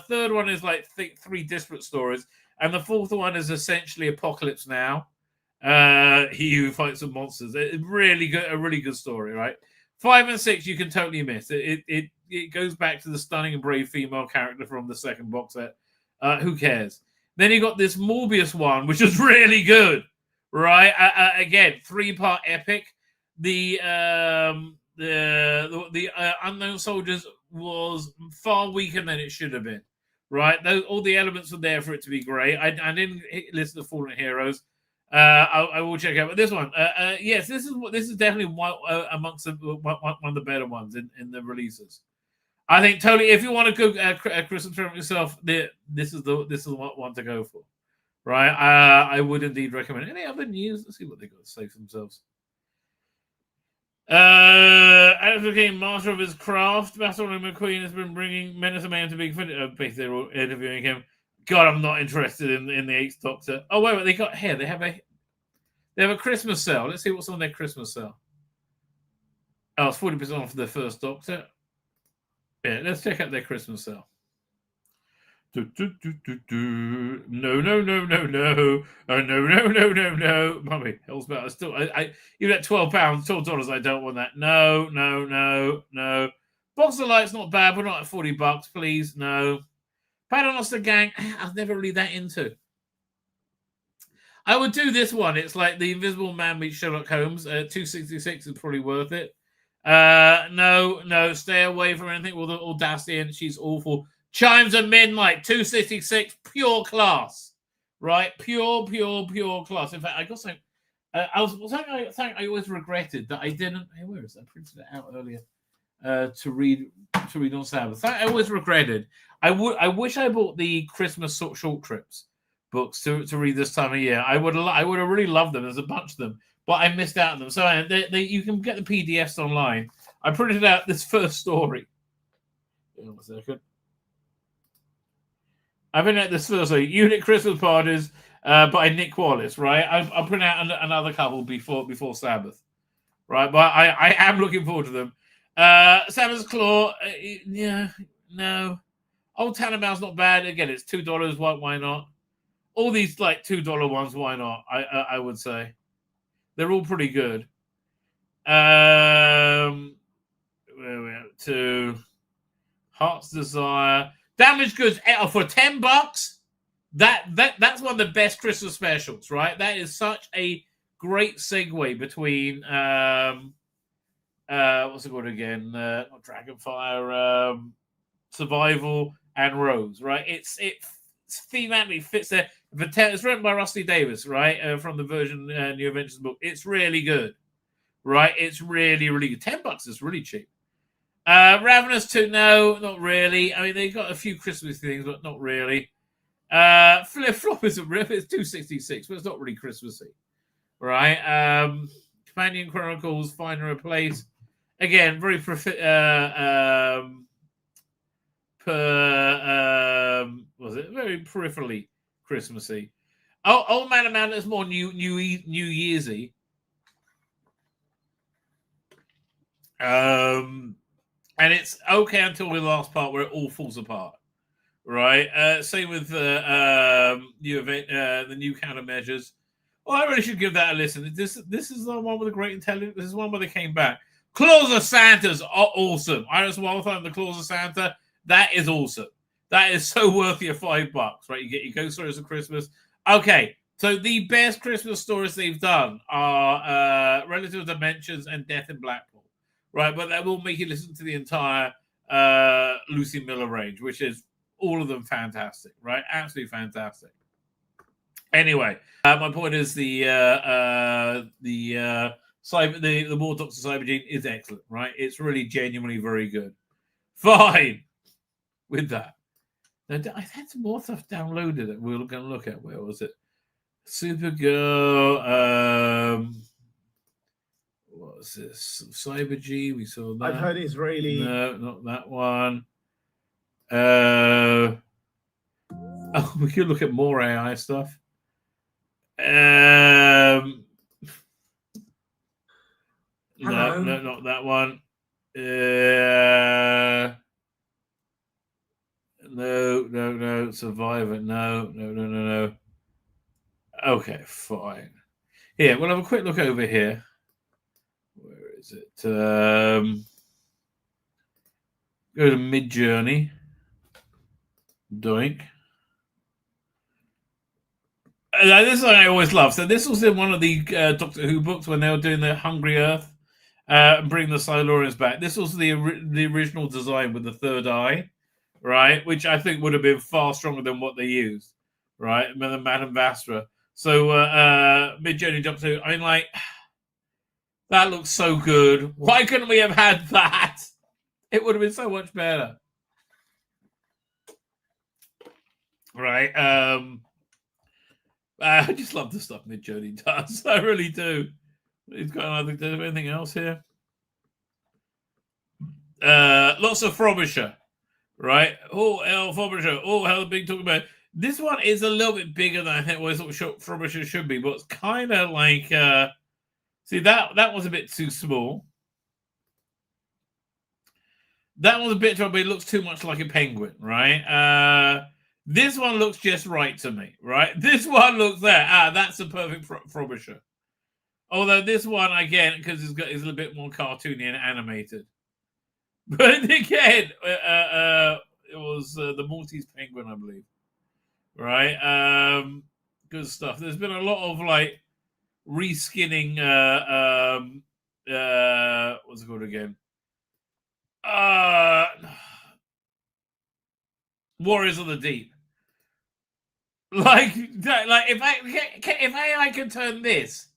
S7: third one is like three disparate stories, and the fourth one is essentially Apocalypse Now. He who fights with monsters. A really good story, right? 5 and 6 you can totally miss. It goes back to the stunning and brave female character from the second box set. Who cares? Then you got this Morbius one, which is really good, right? Again, 3-part epic. The Unknown Soldiers was far weaker than it should have been, right? All the elements were there for it to be great. I didn't listen to Fallen Heroes. I will check out. But this one, yes, this is definitely one amongst one of the better ones in the releases. I think totally. If you want to go Christmas film yourself, this is the one to go for, right? I would indeed recommend. Any other news? Let's see what they got to say for themselves. Alex became master of his craft. Battleman McQueen has been bringing Menace Man to Big Finish. Basically, they're all interviewing him. God, I'm not interested in the 8th Doctor. Oh wait, they got here. They have a Christmas sale. Let's see what's on their Christmas sale. Oh, it's 40% off the first Doctor. Yeah, let's check out their Christmas sale. No. Mummy, hell's about. Even at £12, $12, I don't want that. No. Box of Lights not bad, but not at $40, please. No. Paternoster Gang, I was never really that into. I would do this one. It's like The Invisible Man meets Sherlock Holmes. $266 is probably worth it. No, stay away from anything with Audacity, and she's awful. Chimes of Midnight, $266, pure class, right? Pure class. In fact, I got something. I always regretted that I didn't. Hey, where is that? I printed it out earlier to read on Sabbath. I always regretted. I wish I bought the Christmas short trips books to read this time of year. I would have really loved them. There's a bunch of them. But I missed out on them. So you can get the PDFs online. I printed out this first story. Hang on a second. I've been at this first story. Unit Christmas parties by Nick Wallace, right? I'll print out another couple before Sabbath, right? But I am looking forward to them. Santa's Claw, yeah, no. Old Tannenbaum's not bad. Again, it's $2. Why not? All these like $2 ones, why not? I would say they're all pretty good. Where we at? To Heart's Desire, Damaged Goods for $10. That's one of the best Christmas specials, right? That is such a great segue between what's it called again? Not Dragonfire, Survival and Rose, right? It thematically fits there. It's written by Rusty Davis, right? From the version New Adventures book. It's really good, right? It's really, really good. $10 is really cheap. Ravenous 2, no, not really. I mean, they got a few Christmas things, but not really. Flip Flop isn't real. It's $2.66, but it's not really Christmassy, right? Companion Chronicles, Find and Replace. Again, very was it very peripherally Christmassy. Old Man and Man is more New Year'sy. And it's okay until the last part where it all falls apart, right? Same with the new countermeasures. Well, I really should give that a listen. This is the one with the great intelligence. This is one where they came back. Claws of Santa's are awesome. Iris Wildfire, the Claws of Santa, that is awesome. That is so worth your $5, right? You get your ghost stories of Christmas. Okay, so the best Christmas stories they've done are Relative Dimensions and Death in Blackpool, right? But that will make you listen to the entire Lucy Miller range, which is all of them fantastic, right? Absolutely fantastic. Anyway, my point is the War Doctor Cyber Gene is excellent, right? It's really genuinely very good. Fine with that. Now, I had some more stuff downloaded that we were going to look at. Where was it? Supergirl. What was this? Cyber G. We saw that.
S9: I've heard Israeli.
S7: No, not that one. Oh, we could look at more AI stuff. No, not that one. No. Survivor. No. Okay, fine. Here, we'll have a quick look over here. Where is it? Go to Mid-Journey. Doink. This is what I always love. So this was in one of the Doctor Who books when they were doing the Hungry Earth and bring the Silurians back. This was the original design with the third eye, right? Which I think would have been far stronger than what they used, right? The Madame Vastra. So Mid-Journey Doctor Who, I mean, like, that looks so good. Why couldn't we have had that? It would have been so much better. Right? I just love the stuff Mid-Journey does. I really do. He's got anything else here? Lots of Frobisher, right? Oh, hell, Frobisher. Oh, hell, big talk about. This one is a little bit bigger than I think what Frobisher should be, but it's kind of like. See, that was a bit too small. That was a bit too, but it looks too much like a penguin, right? This one looks just right to me, right? This one looks there. That's a perfect Frobisher. Although this one, again, because it's a little bit more cartoony and animated. But again, it was the Maltese penguin, I believe. Right? Good stuff. There's been a lot of, like, reskinning, what's it called again? Warriors of the Deep. Like if AI can turn this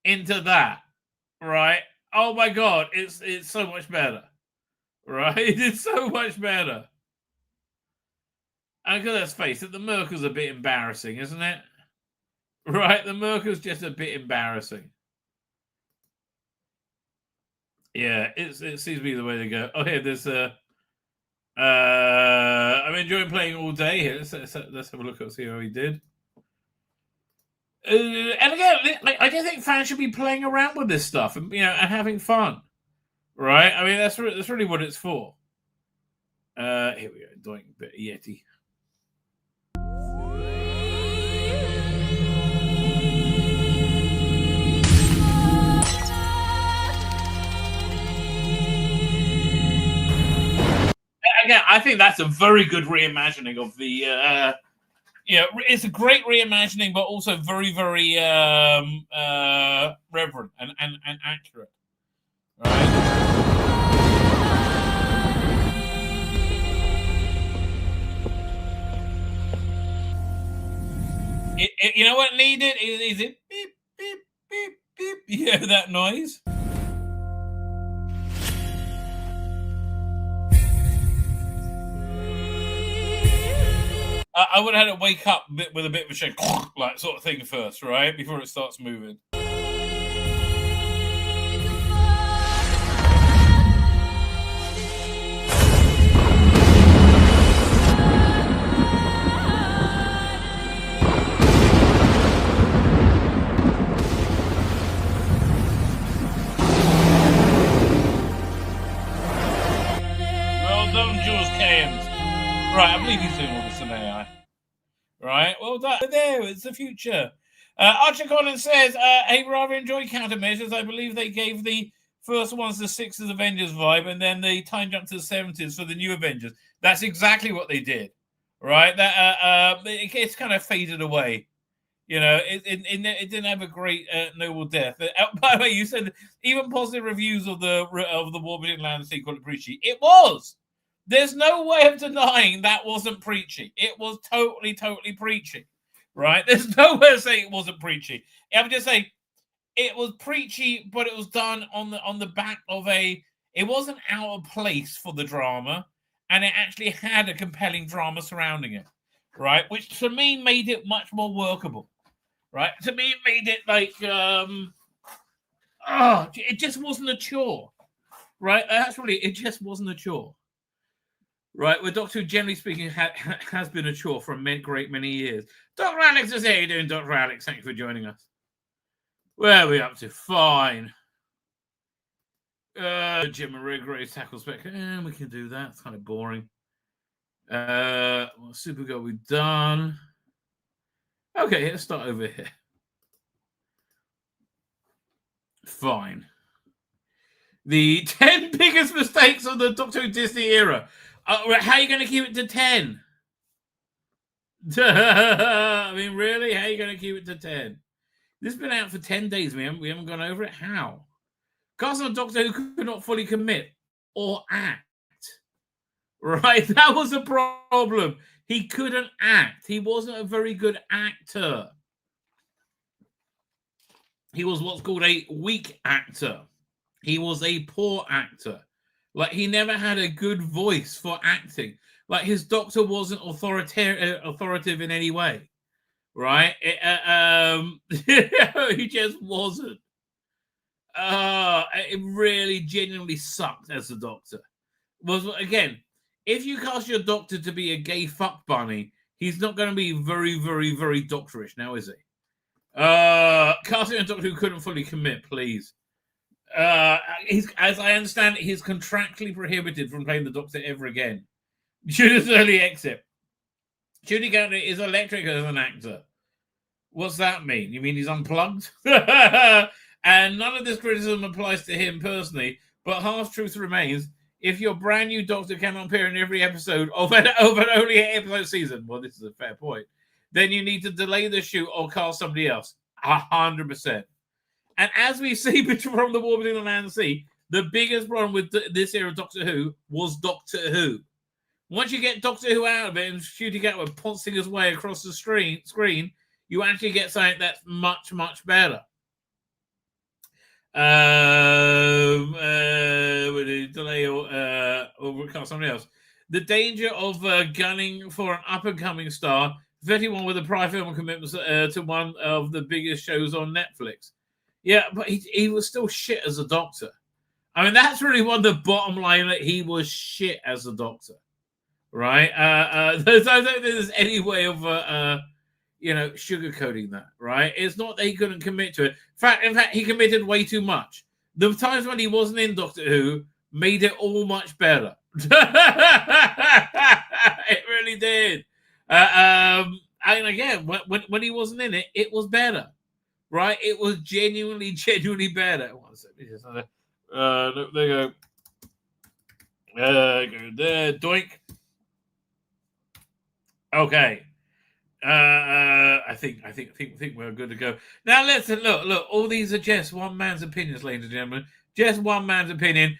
S7: into that, right? Oh my god, it's so much better, right? It's so much better. And let's face it, the Mercur's a bit embarrassing, isn't it? Right, the Mercur's just a bit embarrassing. Yeah, it seems to be the way to go. Oh, here, there's I'm enjoying playing all day here. Let's have a look and see how he did. And again, I just think fans should be playing around with this stuff and and having fun, right? I mean, that's really what it's for. Here we go, doing a bit of Yeti. Again, I think that's a very good reimagining of the. It's a great reimagining, but also very, very reverent and accurate. Right? You know what needed is it beep beep beep beep. Yeah, that noise. I would have had it wake up with a bit of a shake, like sort of thing first, right? Before it starts moving. Well done, Jules Cairns. Right, I believe he's doing all this in AI. Right, well done. There, it's the future. Archer Collins says, hey, rather enjoy countermeasures. I believe they gave the first ones the 60s Avengers vibe, and then they time jumped to the 70s for the new Avengers. That's exactly what they did, right? That it's kind of faded away. It didn't have a great noble death. By the way, you said even positive reviews of the War Between Land and Sea called it preachy. It was. There's no way of denying that wasn't preachy. It was totally, totally preachy, right? There's no way of saying it wasn't preachy. I would just say it was preachy, but it was done on the back of it wasn't out of place for the drama, and it actually had a compelling drama surrounding it, right? Which to me made it much more workable, right? To me, it made it like, it just wasn't a chore, right? It just wasn't a chore. Right, well, Doctor Who, generally speaking, has been a chore for a great many years. Dr. Alex is here. How you doing, Dr. Alex? Thank you for joining us. Where are we up to? Fine. Jim and Rig Ray tackle spec. We can do that. It's kind of boring. Supergirl, we've done. Okay, let's start over here. Fine. The 10 biggest mistakes of the Doctor Who Disney era. How are you going to keep it to 10? I mean, really? How are you going to keep it to 10? This has been out for 10 days. We haven't gone over it. How? Casting a Doctor who could not fully commit or act. Right? That was a problem. He couldn't act. He wasn't a very good actor. He was what's called a weak actor. He was a poor actor. Like, he never had a good voice for acting. Like, his Doctor wasn't authoritative in any way, right? He just wasn't. It really genuinely sucked as a Doctor. Again, if you cast your Doctor to be a gay fuck bunny, he's not going to be very, very, very doctorish now, is he? Casting a Doctor who couldn't fully commit, please. As I understand it, he's contractually prohibited from playing the Doctor ever again. Judith's early exit. Judy Garner is electric as an actor. What's that mean? You mean he's unplugged? And none of this criticism applies to him personally, but half truth remains. If your brand new Doctor cannot appear in every episode of an only 8-episode season, well, this is a fair point, then you need to delay the shoot or cast somebody else. 100%. And as we see from the War Between the Land and Sea, the biggest problem with this era of Doctor Who was Doctor Who. Once you get Doctor Who out of it and shooting out with pouncing his way across the screen, you actually get something that's much, much better. Delay or cast somebody else. The danger of gunning for an up-and-coming star, 31 with a prior film commitment to one of the biggest shows on Netflix. Yeah, but he was still shit as a Doctor. I mean, that's really one of the bottom line, that he was shit as a Doctor, right? I don't think there's any way of sugarcoating that, right? It's not that he couldn't commit to it. In fact, he committed way too much. The times when he wasn't in Doctor Who made it all much better. It really did. And again, when he wasn't in it, it was better, right? It was genuinely better. One second. There you go. Go there. Doink. Okay. I think we're good to go. Now let's look. All these are just one man's opinions, ladies and gentlemen. Just one man's opinion.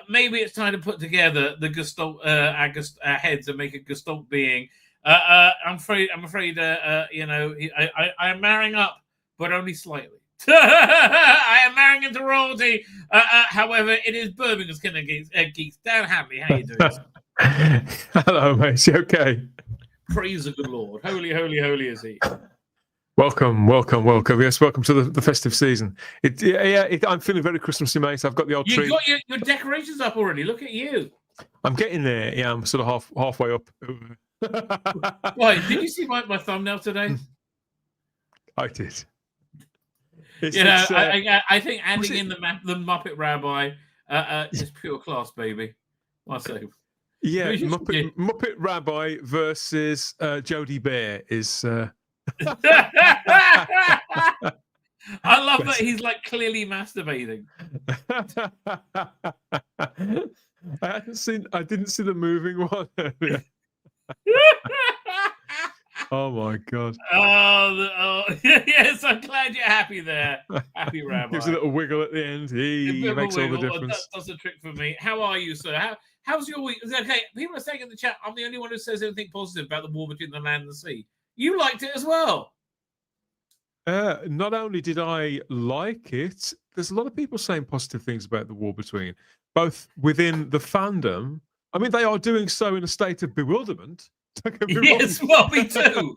S7: Maybe it's time to put together the Gestalt, our heads and make a Gestalt being. I'm afraid. I am marrying up, but only slightly. I am marrying into royalty. However, it is Birmingham's King of Geeks. Dan Hadley, how you doing?
S20: Hello, mate. You okay?
S7: Praise the good Lord. Holy, holy, holy is he.
S20: Welcome. Yes, welcome to the festive season. I'm feeling very Christmassy, mate. I've got the old tree.
S7: You got your decorations up already. Look at you.
S20: I'm getting there. Yeah, I'm sort of halfway up.
S7: Why? Did you see my thumbnail today?
S20: I did.
S7: I think adding in the Muppet Rabbi is pure class, baby. Myself.
S20: Yeah, Muppet Rabbi versus Jodie Bear is. I
S7: love that he's like clearly masturbating.
S20: I didn't see the moving one earlier. Oh my god!
S7: Yes, I'm glad you're happy there. Happy Rabbi.
S20: Gives a little wiggle at the end. He makes all the difference.
S7: That's a trick for me. How are you, sir? How's your week? Okay, people are saying in the chat, I'm the only one who says anything positive about the war between the land and the sea. You liked it as well.
S20: Not only did I like it, there's a lot of people saying positive things about the war between, both within the fandom. I mean, they are doing so in a state of bewilderment.
S7: Yes, well, me too.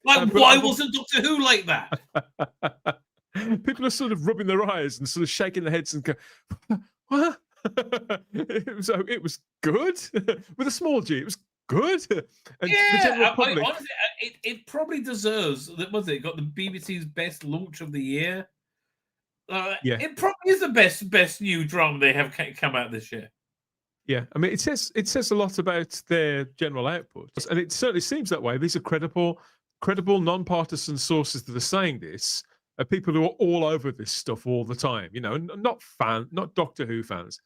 S7: Why wasn't Doctor Who like that?
S20: People are sort of rubbing their eyes and sort of shaking their heads and go, what? It was good with a small G. It was good. And
S7: yeah, honestly, it probably deserves. Was it got the BBC's best launch of the year?
S20: Yeah,
S7: it probably is the best new drama they have come out this year.
S20: Yeah, I mean, it says a lot about their general output, and it certainly seems that way. These are credible, non-partisan sources that are saying this. People who are all over this stuff all the time. Not Doctor Who fans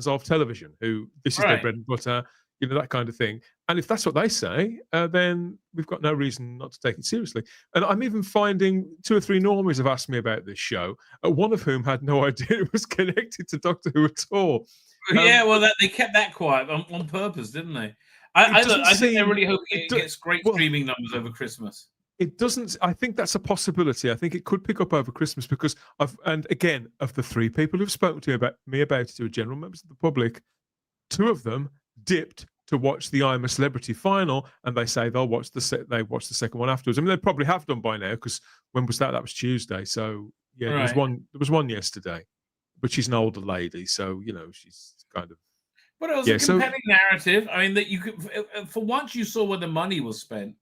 S20: of television who this is their bread and butter. That kind of thing. And if that's what they say, then we've got no reason not to take it seriously. And I'm even finding 2 or 3 normies have asked me about this show, one of whom had no idea it was connected to Doctor Who at all.
S7: Yeah, well, they kept that quiet on purpose, didn't they? I think they're really hoping it gets great streaming numbers over Christmas.
S20: It doesn't. I think that's a possibility. I think it could pick up over Christmas because of the 3 people who've spoken to me about it, who are general members of the public, 2 of them dipped to watch the I'm a Celebrity final, and they say they'll watch the second one afterwards. I mean, they probably have done by now because when was that? That was Tuesday. So yeah, there was one yesterday, but she's an older lady, so she's kind of.
S7: But it was a compelling narrative. I mean, that you could, for once, you saw where the money was spent.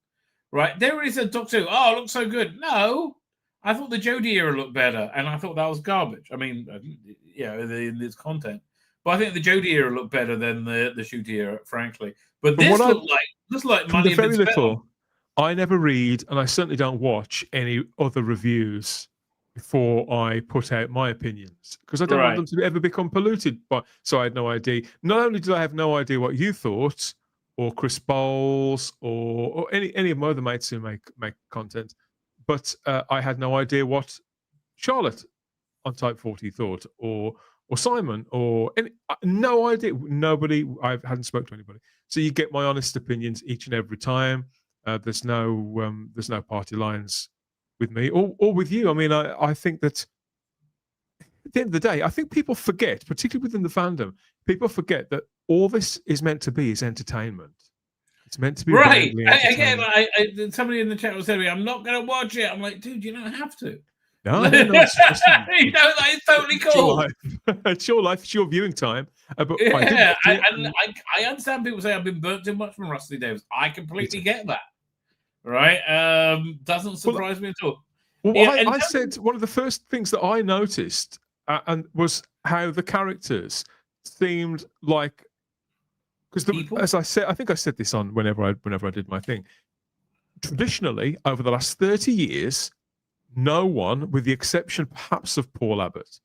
S7: Right, there is a Doctor Who. Oh, it looks so good. No, I thought the Jodie era looked better, and I thought that was garbage. I mean, in this content, but I think the Jodie era looked better than the Shooty era, frankly. But this looked like money.
S20: Very little. I never read, and I certainly don't watch any other reviews before I put out my opinions because I don't want them to ever become polluted. So I had no idea. Not only did I have no idea what you thought, or Chris Bowles, or any of my other mates who make content, but I had no idea what Charlotte on Type 40 thought, or Simon, or no idea. Nobody. I hadn't spoken to anybody, so you get my honest opinions each and every time. There's no party lines with me or with you. I mean, I think that at the end of the day, I think people forget, particularly within the fandom, people forget that all this is meant to be is entertainment. It's meant to be
S7: right. Again, somebody in the chat was telling me, "I'm not going to watch it." I'm like, dude, you don't have to.
S20: No, it's
S7: totally cool.
S20: It's your life. It's your viewing time. But
S7: I understand people say I've been burnt too much from Rusty Davis. I completely get that. right? Doesn't surprise me at all.
S20: Well,
S7: Yeah,
S20: I said one of the first things that I noticed and was how the characters seemed like, because as I said, I think I said this on whenever I did my thing. Traditionally, over the last 30 years, no one, with the exception perhaps of Paul Abbott,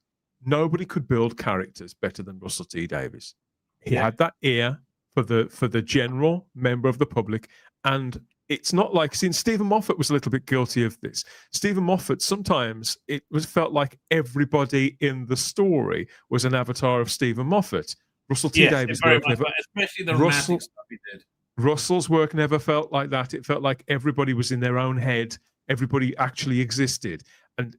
S20: nobody could build characters better than Russell T Davies. He had that ear for the general member of the public, and it's not like, since Stephen Moffat was a little bit guilty of this. Stephen Moffat, sometimes it felt like everybody in the story was an avatar of Stephen Moffat. Russell T Davies' work never,
S7: especially the romantic stuff he did.
S20: Russell's work never felt like that. It felt like everybody was in their own head. Everybody actually existed, and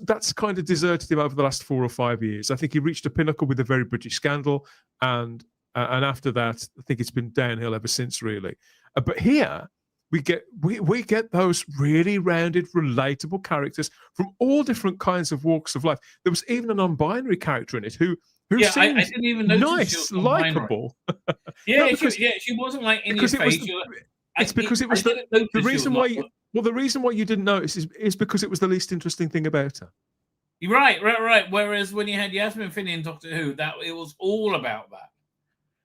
S20: that's kind of deserted him over the last 4 or 5 years. I think he reached a pinnacle with the Very British Scandal, and after that, I think it's been downhill ever since, really. But here we get those really rounded, relatable characters from all different kinds of walks of life. There was even a non-binary character in it who
S7: I
S20: seemed
S7: didn't even notice
S20: nice, likable.
S7: She wasn't like in your face.
S20: It's because it was the reason why. The reason why you didn't notice is because it was the least interesting thing about her.
S7: Right. Whereas when you had Yasmin Finney in Doctor Who, that it was all about that.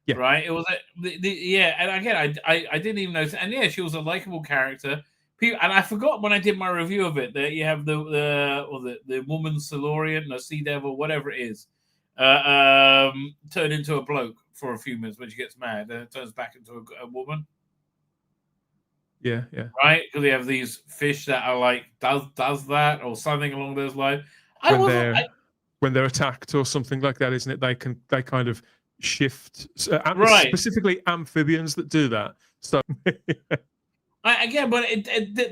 S20: Yeah.
S7: Right. It was and again, I didn't even notice. And she was a likable character. And I forgot when I did my review of it that you have the woman Silurian, the Sea Devil, whatever it is, turn into a bloke for a few minutes when she gets mad, and it turns back into a woman.
S20: Yeah.
S7: Right, because they have these fish that are like does that or something along those lines.
S20: When they're attacked or something like that, isn't it? They kind of shift.
S7: Right.
S20: Specifically, amphibians that do that. So
S7: again, but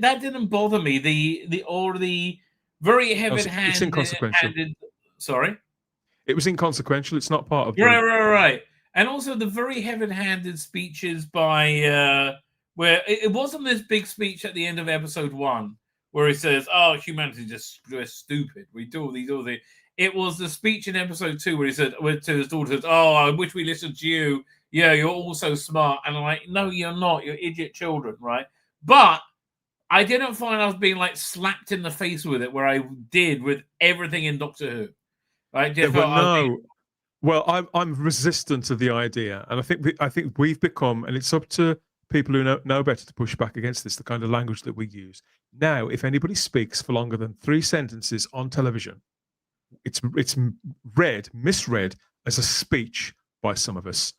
S7: that didn't bother me. The very heavy-handed.
S20: It's inconsequential.
S7: Sorry.
S20: It was inconsequential. It's not part of.
S7: Right. And also the very heavy-handed speeches by. Where it wasn't this big speech at the end of episode 1 where he says, "Oh, humanity we're stupid. We do all these." It was the speech in episode 2 where he said to his daughter, "Oh, I wish we listened to you. Yeah, you're all so smart." And I'm like, "No, you're not. You're idiot children, right?" But I didn't find I was being like slapped in the face with it where I did with everything in Doctor Who. Right?
S20: Well, I'm resistant to the idea, and I think we've become, and it's up to people who know better to push back against this, the kind of language that we use. Now, if anybody speaks for longer than 3 sentences on television, it's misread as a speech by some of us.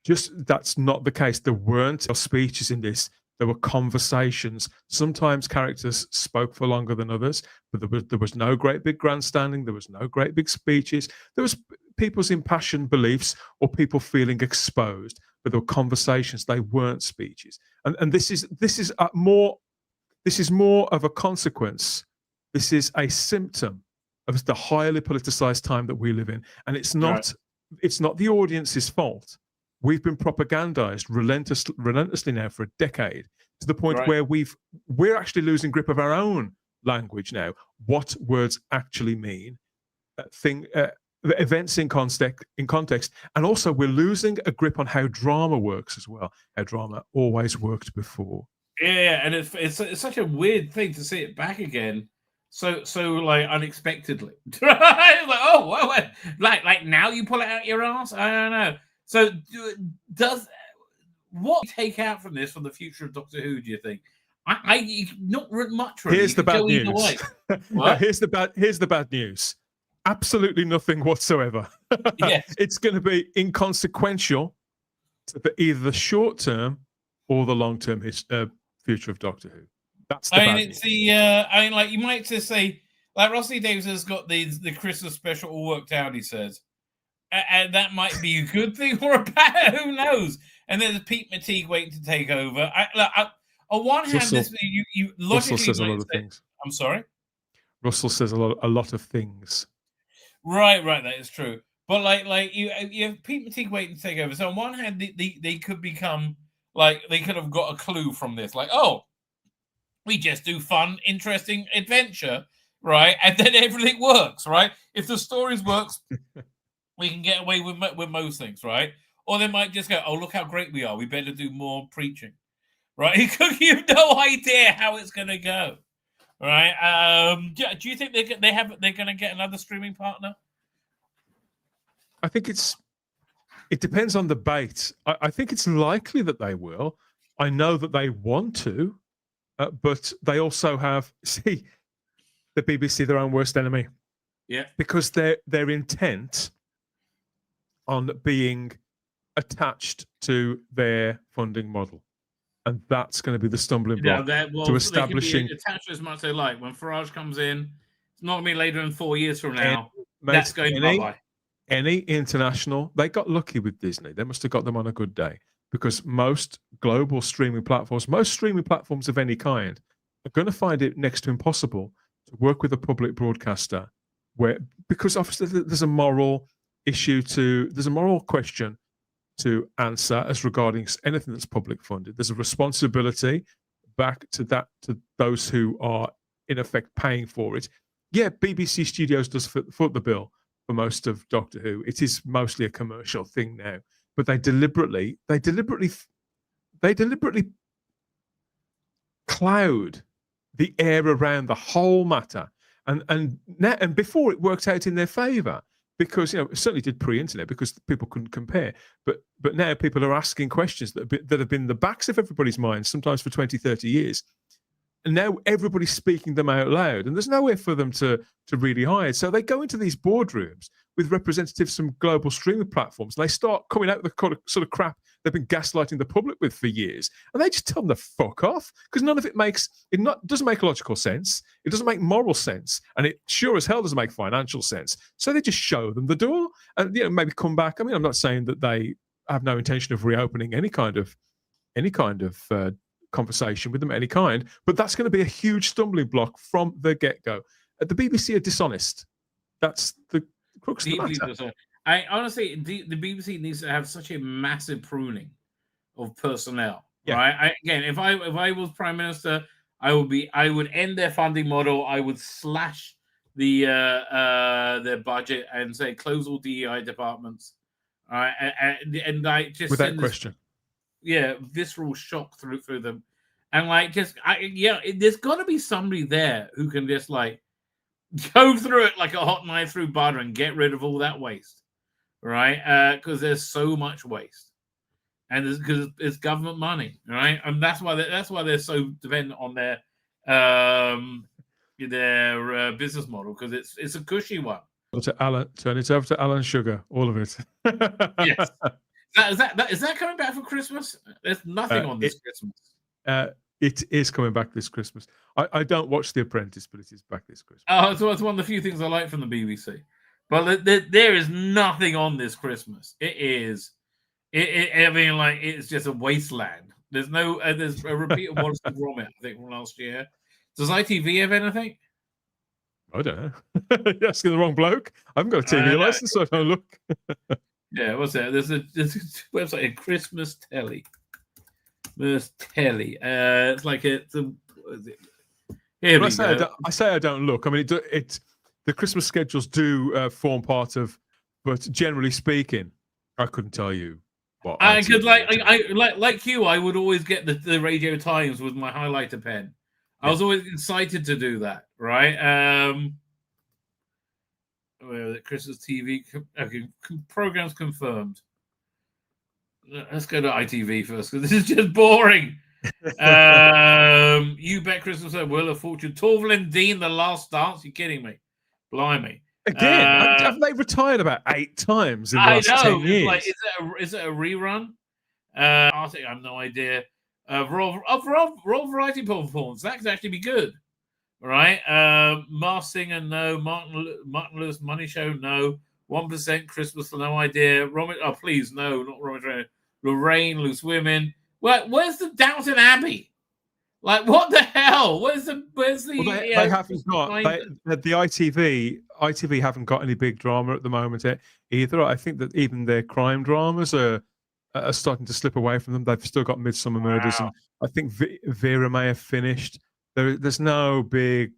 S20: That's not the case. There weren't speeches in this. There were conversations. Sometimes characters spoke for longer than others, but there was no great big grandstanding. There was no great big speeches. There was people's impassioned beliefs or people feeling exposed. But there were conversations; they weren't speeches, and this is more of a consequence. This is a symptom of the highly politicized time that we live in, and it's not the audience's fault. We've been propagandized relentlessly now for a decade, to the point where we're actually losing grip of our own language now. What words actually mean, events in context, and also we're losing a grip on how drama works as well. How drama always worked before.
S7: Yeah, and it's such a weird thing to see it back again, so like unexpectedly. Like, oh, well, like now you pull it out your ass. I don't know. So what do you take out from this for the future of Doctor Who? Do you think? I not much. Really.
S20: Here's the bad news. Here's the bad news. Absolutely nothing whatsoever.
S7: Yes.
S20: It's going to be inconsequential to either the short term or the long term future of Doctor Who. That's the bad news.
S7: Like you might just say, like Rusty Davies has got the Christmas special all worked out. He says, and that might be a good thing or a bad. Who knows? And then there's Pete McTeague waiting to take over. On one hand, you logically
S20: Russell says a lot of things.
S7: I'm sorry.
S20: Russell says a lot of things.
S7: Right, that is true. But like you have Pete McTeague waiting to take over. So on one hand, they could become like they could have got a clue from this, like, oh, we just do fun, interesting adventure, right? And then everything works, right? If the stories works, we can get away with most things, right? Or they might just go, oh, look how great we are. We better do more preaching. right? You have no idea how it's going to go, right? Do you think they're going to get another streaming partner?
S20: I think it depends on the bait. I think it's likely that they will. I know that they want to, but they also have the BBC their own worst enemy.
S7: Yeah,
S20: because they're intent on being attached to their funding model, and that's going to be the stumbling block to establishing.
S7: They can be attached as much as they like. When Farage comes in, it's not going to be later than 4 years from now. That's going bye-bye.
S20: Any international, they got lucky with Disney. They must have got them on a good day, because most global streaming platforms, most streaming platforms of any kind, are going to find it next to impossible to work with a public broadcaster, because obviously there's a moral question to answer as regarding anything that's public funded. There's a responsibility back to those who are in effect paying for it. Yeah, BBC Studios does foot the bill for most of Doctor Who. It is mostly a commercial thing now, but they deliberately cloud the air around the whole matter, and before it worked out in their favour, because it certainly did pre-internet, because people couldn't compare, but now people are asking questions that have been in the backs of everybody's minds, sometimes for 20-30 years, and now everybody's speaking them out loud, and there's nowhere for them to really hide. So they go into these boardrooms with representatives from global streaming platforms, and they start coming out with the sort of crap they've been gaslighting the public with for years, and they just tell them to fuck off, because none of it doesn't make logical sense, it doesn't make moral sense, and it sure as hell doesn't make financial sense. So they just show them the door, and maybe come back. I mean, I'm not saying that they have no intention of reopening any kind of conversation with them, any kind, but that's going to be a huge stumbling block from the get-go. The BBC are dishonest. That's the crux of the matter.
S7: I honestly, the BBC needs to have such a massive pruning of personnel. Yeah. Right? Again, if I was Prime Minister, I would end their funding model. I would slash their budget and say close all DEI departments. All right, and I just
S20: without question.
S7: Visceral shock through them, and there's got to be somebody there who can just go through it like a hot knife through butter and get rid of all that waste, right? Because there's so much waste, and because it's government money, right? And that's why they're so dependent on their business model, because it's a cushy one.
S20: Turn it over to Alan Sugar, all of it.
S7: Yes. Is that coming back for Christmas? There's nothing on this Christmas.
S20: It is coming back this Christmas. I don't watch The Apprentice, but it is back this Christmas.
S7: Oh, so it's one of the few things I like from the BBC. But there is nothing on this Christmas. It's just a wasteland. There's a repeat of Wallace and Gromit, I think, from last year. Does ITV have anything?
S20: I don't know. You're asking the wrong bloke. I haven't got a TV license, so I don't look.
S7: Yeah, what's that? There's a website, Christmas Telly. There's Telly. It's like it's a. Here we go.
S20: I say I don't look. I mean, the Christmas schedules do form part of, but generally speaking, I couldn't tell you what.
S7: I could like you. I would always get the Radio Times with my highlighter pen. I was always excited to do that, right? Where the Christmas TV programs confirmed. Let's go to ITV first, because this is just boring. You Bet Christmas at Wheel of Fortune. Torval and Dean, The Last Dance. You're kidding me? Blimey.
S20: Again, haven't they retired about 8 times in the last 10 years?
S7: Is it a rerun? I think I have no idea. Royal Variety Performance. That could actually be good. Right? Mars Singer, no. Martin Lewis Money Show, no. 1% Christmas, no idea. Please, no, not Robert. Lorraine, Loose Women. Where's the Downton Abbey? What the hell? Where's the?
S20: Well, they haven't got the ITV haven't got any big drama at the moment either. I think that even their crime dramas are starting to slip away from them. They've still got Midsummer Murders, and I think Vera may have finished. There's no big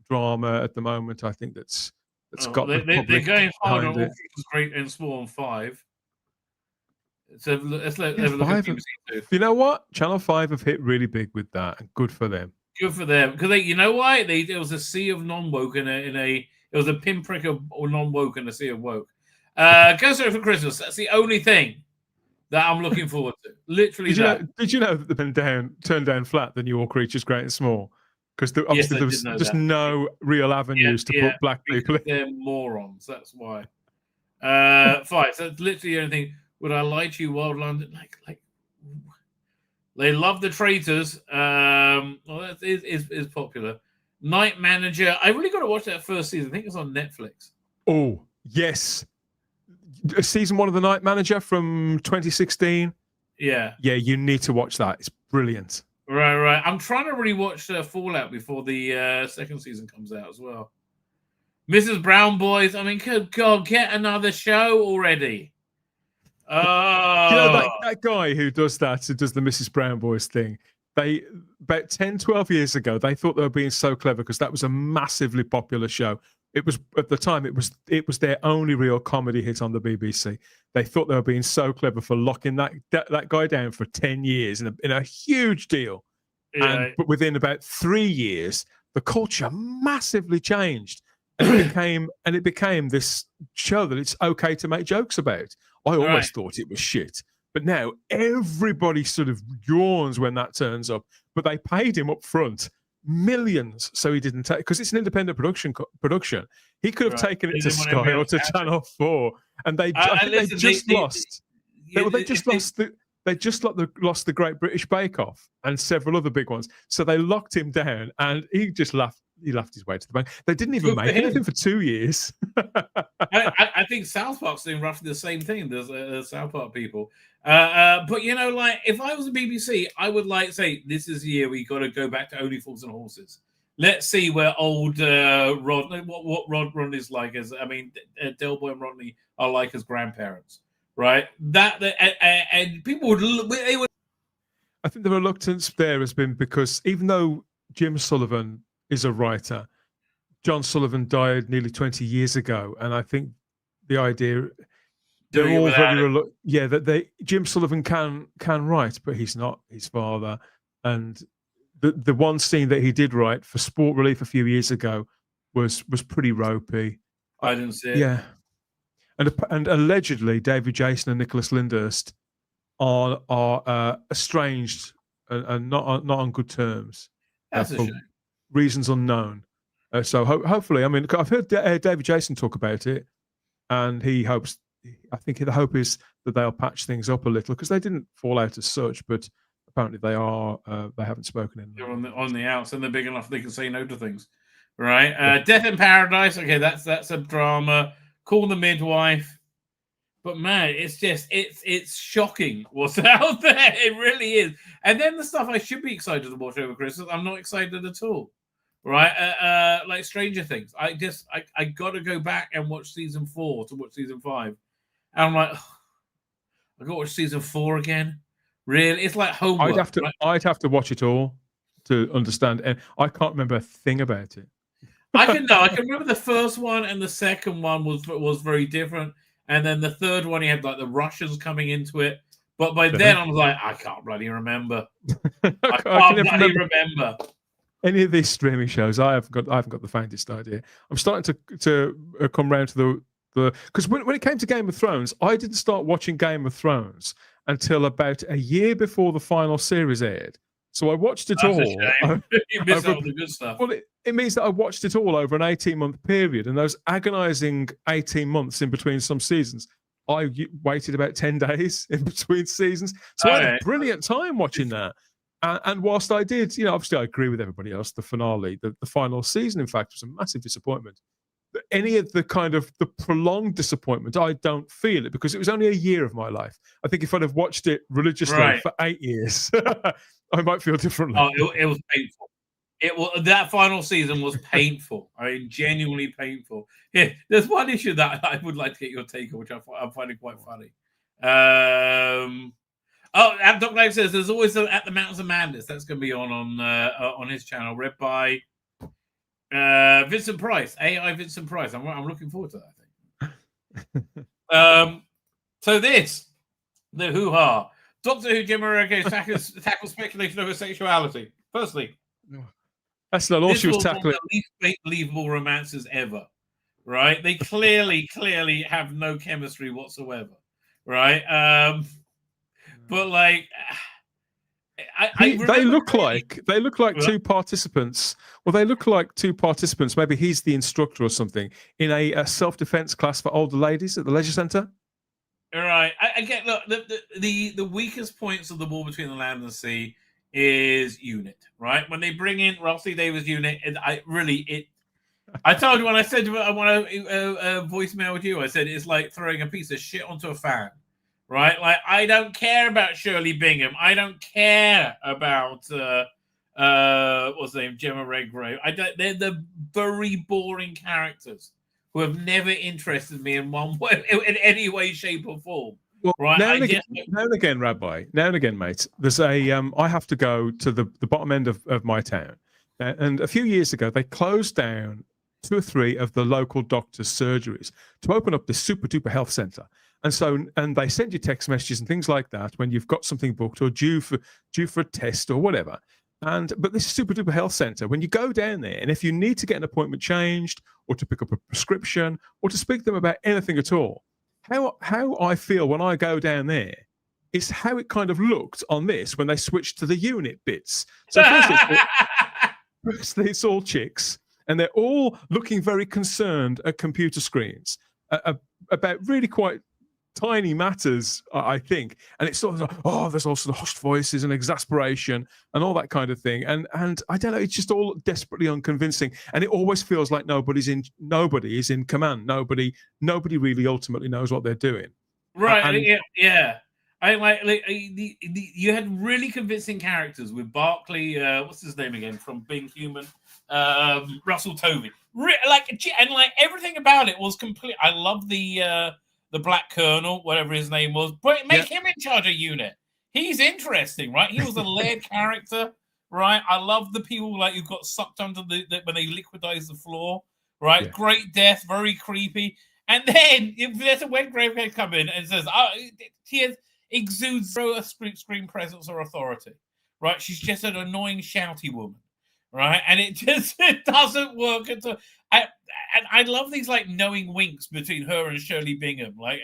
S20: drama at the moment. I think that's got.
S7: They're going hard on All Things Great and Small on 5. So let's have
S20: Yeah,
S7: a look at BBC Two.
S20: you know what? Channel 5 have hit really big with that, and good for them.
S7: Good for them, because you know why? There was a sea of non-woke it was a pinprick of non-woke and a sea of woke. Ghost Story for Christmas. That's the only thing that I'm looking forward to. Literally,
S20: Did you know that they've been turned down flat, the new All Creatures Great and Small? Because obviously there was just no real avenues to put black people in.
S7: They're morons. That's why. Fine. So it's literally the only thing. Would I lie to you, Wild London? Like, they love the traitors. Well, that is popular. Night Manager. I really got to watch that first season. I think it's on Netflix.
S20: Oh yes, season 1 of the Night Manager from 2016.
S7: Yeah.
S20: Yeah, you need to watch that. It's brilliant.
S7: Right. I'm trying to rewatch Fallout before the second season comes out as well. Mrs. Brown Boys. I mean, good God, get another show already.
S20: You know, that guy who does the Mrs. Brown Boys thing, they about 10, 12 years ago, they thought they were being so clever because that was a massively popular show. It was at the time it was their only real comedy hit on the BBC. They thought they were being so clever for locking that guy down for 10 years in a huge deal.
S7: Yeah.
S20: But within about 3 years, the culture massively changed. And it became this show that it's okay to make jokes about. I always thought it was shit, but now everybody sort of yawns when that turns up. But they paid him up front millions, so he didn't take, because it's an independent production. He could have taken it to Sky or to Channel 4, and they just lost the Great British Bake Off and several other big ones. So they locked him down, and he just laughed. He laughed his way to the bank. They didn't even make anything for 2 years.
S7: I think South Park's doing roughly the same thing. There's South Park people. But, you know, like, if I was a BBC, I would, like, say, this is the year we got to go back to Only Fools and Horses. Let's see where old Rodney, what Rodney's like. Delboy and Rodney are like as grandparents, right? And people would...
S20: I think the reluctance there has been because even though Jim Sullivan is a writer, John Sullivan died nearly 20 years ago, and I think the idea they're all very that Jim Sullivan can write, but he's not his father. And the one scene that he did write for Sport Relief a few years ago was pretty ropey.
S7: I didn't see it.
S20: Yeah, and allegedly David Jason and Nicholas Lyndhurst are estranged and not on good terms.
S7: That's a shame.
S20: Reasons unknown. So hopefully, I mean, I've heard David Jason talk about it, and he hopes. I think the hope is that they'll patch things up a little because they didn't fall out as such, but apparently they are. They haven't spoken in.
S7: They're on the outs, and they're big enough they can say no to things, right? Death in Paradise. Okay, that's a drama. Call the Midwife. But man, it's just it's shocking what's out there. It really is. And then the stuff I should be excited to watch over Christmas, I'm not excited at all. Right? Like Stranger Things. I got to go back and watch season 4 to watch season 5. And I'm like, I got to watch season 4 again. Really? It's like homework.
S20: I'd have to watch it all to understand, and I can't remember a thing about it.
S7: I can remember the first one, and the second one was very different. And then the third one, he had like the Russians coming into it. But by then, I was like, I can't bloody remember. I can't bloody remember.
S20: Any of these streaming shows, I haven't got the faintest idea. I'm starting to come round to the because when it came to Game of Thrones, I didn't start watching Game of Thrones until about a year before the final series aired. So I watched it all.
S7: You missed all the good stuff.
S20: Well, it means that I watched it all over an 18-month period, and those agonising 18 months in between some seasons, I waited about 10 days in between seasons. So I had a brilliant time watching that. And whilst I did, obviously I agree with everybody else, the finale, the final season, in fact, was a massive disappointment. Any of the prolonged disappointment, I don't feel it because it was only a year of my life. I think if I'd have watched it religiously for 8 years, I might feel differently.
S7: Oh, it was painful. That final season was painful. I mean, genuinely painful. Yeah, there's one issue that I would like to get your take on, which I'm finding quite funny. Doc Live says there's always At the Mountains of Madness. That's going to be on his channel, read by Vincent Price, AI Vincent Price. I'm looking forward to that, I think. So this The hoo-ha. Doctor Who Jim Moreau tackles speculation over sexuality. Firstly,
S20: that's not all
S7: this
S20: she was
S7: was one of
S20: tackling.
S7: the least believable romances ever. Right? They clearly have no chemistry whatsoever. Right? But like,
S20: They look like two participants. Well, they look like two participants. Maybe he's the instructor or something in a self-defense class for older ladies at the leisure centre.
S7: All right. I get. Look, the weakest points of the war between the land and the sea is unit. Right? When they bring in Russell Davis' unit, I told you when I said I want to voicemail with you. I said it's like throwing a piece of shit onto a fan. Right? Like, I don't care about Shirley Bingham. I don't care about what's the name, Gemma Redgrave. They're the very boring characters who have never interested me in one way, in any way, shape, or form.
S20: Well,
S7: right?
S20: now and again, Rabbi. Now and again, mate. There's I have to go to the bottom end of my town, and a few years ago they closed down 2 or 3 of the local doctors' surgeries to open up this super duper health centre. And they send you text messages and things like that when you've got something booked or due for a test or whatever. But this super duper health centre, when you go down there, and if you need to get an appointment changed or to pick up a prescription or to speak to them about anything at all, how I feel when I go down there is how it kind of looked on this when they switched to the unit bits. So firstly, it's all chicks, and they're all looking very concerned at computer screens about really quite tiny matters, I think. And it's sort of like, there's also the hushed voices and exasperation and all that kind of thing. And I don't know, it's just all desperately unconvincing. And it always feels like nobody is in command. Nobody really ultimately knows what they're doing.
S7: Right. Yeah. You had really convincing characters with Barclay, what's his name again, from Being Human? Russell Tovey. Everything about it was complete. I love the Black Colonel, whatever his name was. But make him in charge of unit. He's interesting, right? He was a layered character, right? I love the people who got sucked under when they liquidized the floor, right? Yeah. Great death, very creepy. And then if there's a Redgrave come in and says, he exudes a screen presence or authority, right? She's just an annoying, shouty woman, right? And it doesn't work at all. And I love these knowing winks between her and Shirley Bingham, like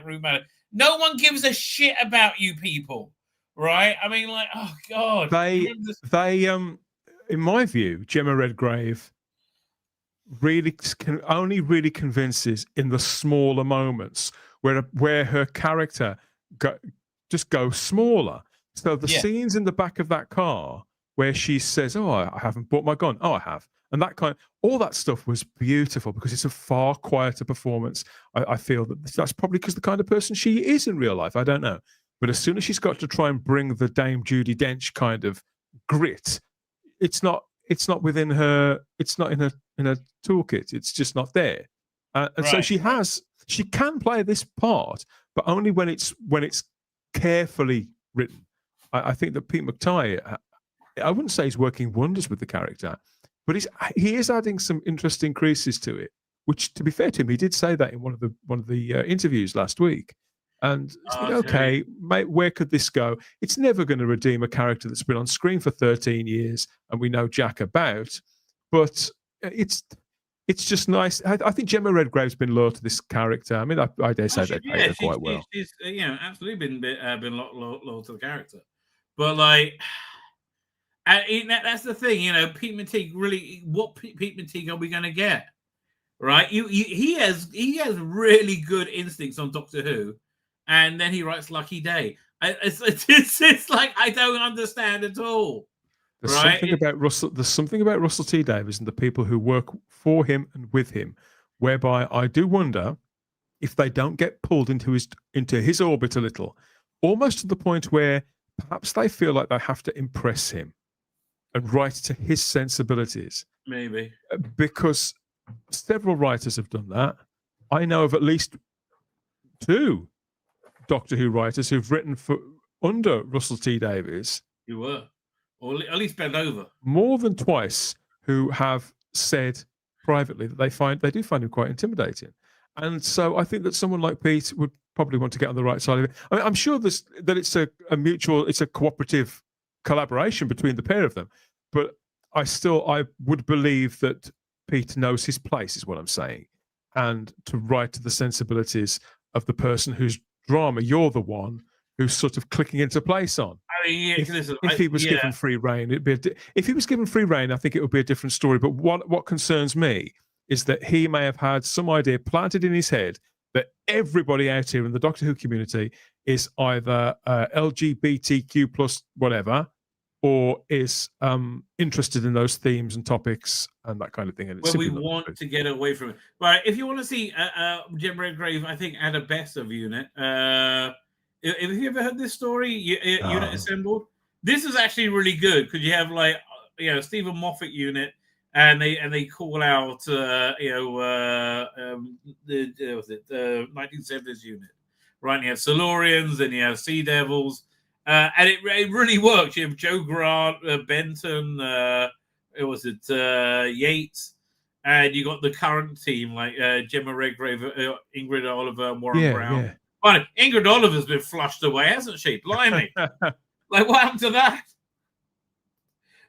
S7: Rumana. No one gives a shit about you people, right? I mean, oh god.
S20: They in my view, Gemma Redgrave only really convinces in the smaller moments where her character just goes smaller. So the scenes in the back of that car where she says, "Oh, I haven't bought my gun." "Oh, I have." And all that stuff was beautiful because it's a far quieter performance. I feel that's probably because the kind of person she is in real life. I don't know. But as soon as she's got to try and bring the Dame Judi Dench kind of grit, it's not within her. It's not in her toolkit. It's just not there. And so she can play this part, but only when it's carefully written. I think that Pete McTighe, I wouldn't say he's working wonders with the character, but he is adding some interesting creases to it. Which, to be fair to him, he did say that in one of the interviews last week. And okay, mate, where could this go? It's never going to redeem a character that's been on screen for 13 years and we know jack about. But it's just nice. I think Gemma Redgrave's been loyal to this character. I mean, I dare say they played her quite well.
S7: She's absolutely been loyal to the character. But that's the thing, Pete McTighe really. What Pete McTighe are we going to get? Right? He has really good instincts on Doctor Who, and then he writes Lucky Day. It's like I don't understand at all.
S20: There's something about Russell. There's something about Russell T Davies and the people who work for him and with him, whereby I do wonder if they don't get pulled into his orbit a little, almost to the point where perhaps they feel like they have to impress him and write to his sensibilities.
S7: Maybe
S20: because several writers have done that. I know of at least 2 Doctor Who writers who've written under Russell T Davies.
S7: You were. Or at least bend over.
S20: More than twice, who have said privately that they do find him quite intimidating. And so I think that someone like Pete would probably want to get on the right side of it. I mean, I'm sure that it's a mutual, it's a cooperative collaboration between the pair of them. But I would believe that Pete knows his place, is what I'm saying, and to write to the sensibilities of the person whose drama you're the one who's sort of clicking into place on.
S7: I mean, yeah,
S20: if he was given free reign, if he was given free reign, I think it would be a different story. But what concerns me is that he may have had some idea planted in his head that everybody out here in the Doctor Who community is either LGBTQ plus whatever, or is interested in those themes and topics and that kind of thing. And
S7: Well, we want to get away from it. But if you want to see Jim Redgrave, I think, at a best of Unit. Have you ever heard this story? Unit Assembled. This is actually really good because you have Stephen Moffat Unit, and they call out the 1970s Unit, right? And you have Silurians and you have Sea Devils. And it really works. You have Joe Grant, Benton, Yates, and you got the current team like Gemma Redgrave, Ingrid Oliver, and Warren Brown.
S20: Yeah.
S7: But Ingrid Oliver's been flushed away, hasn't she? Blimey! Like, what happened to that?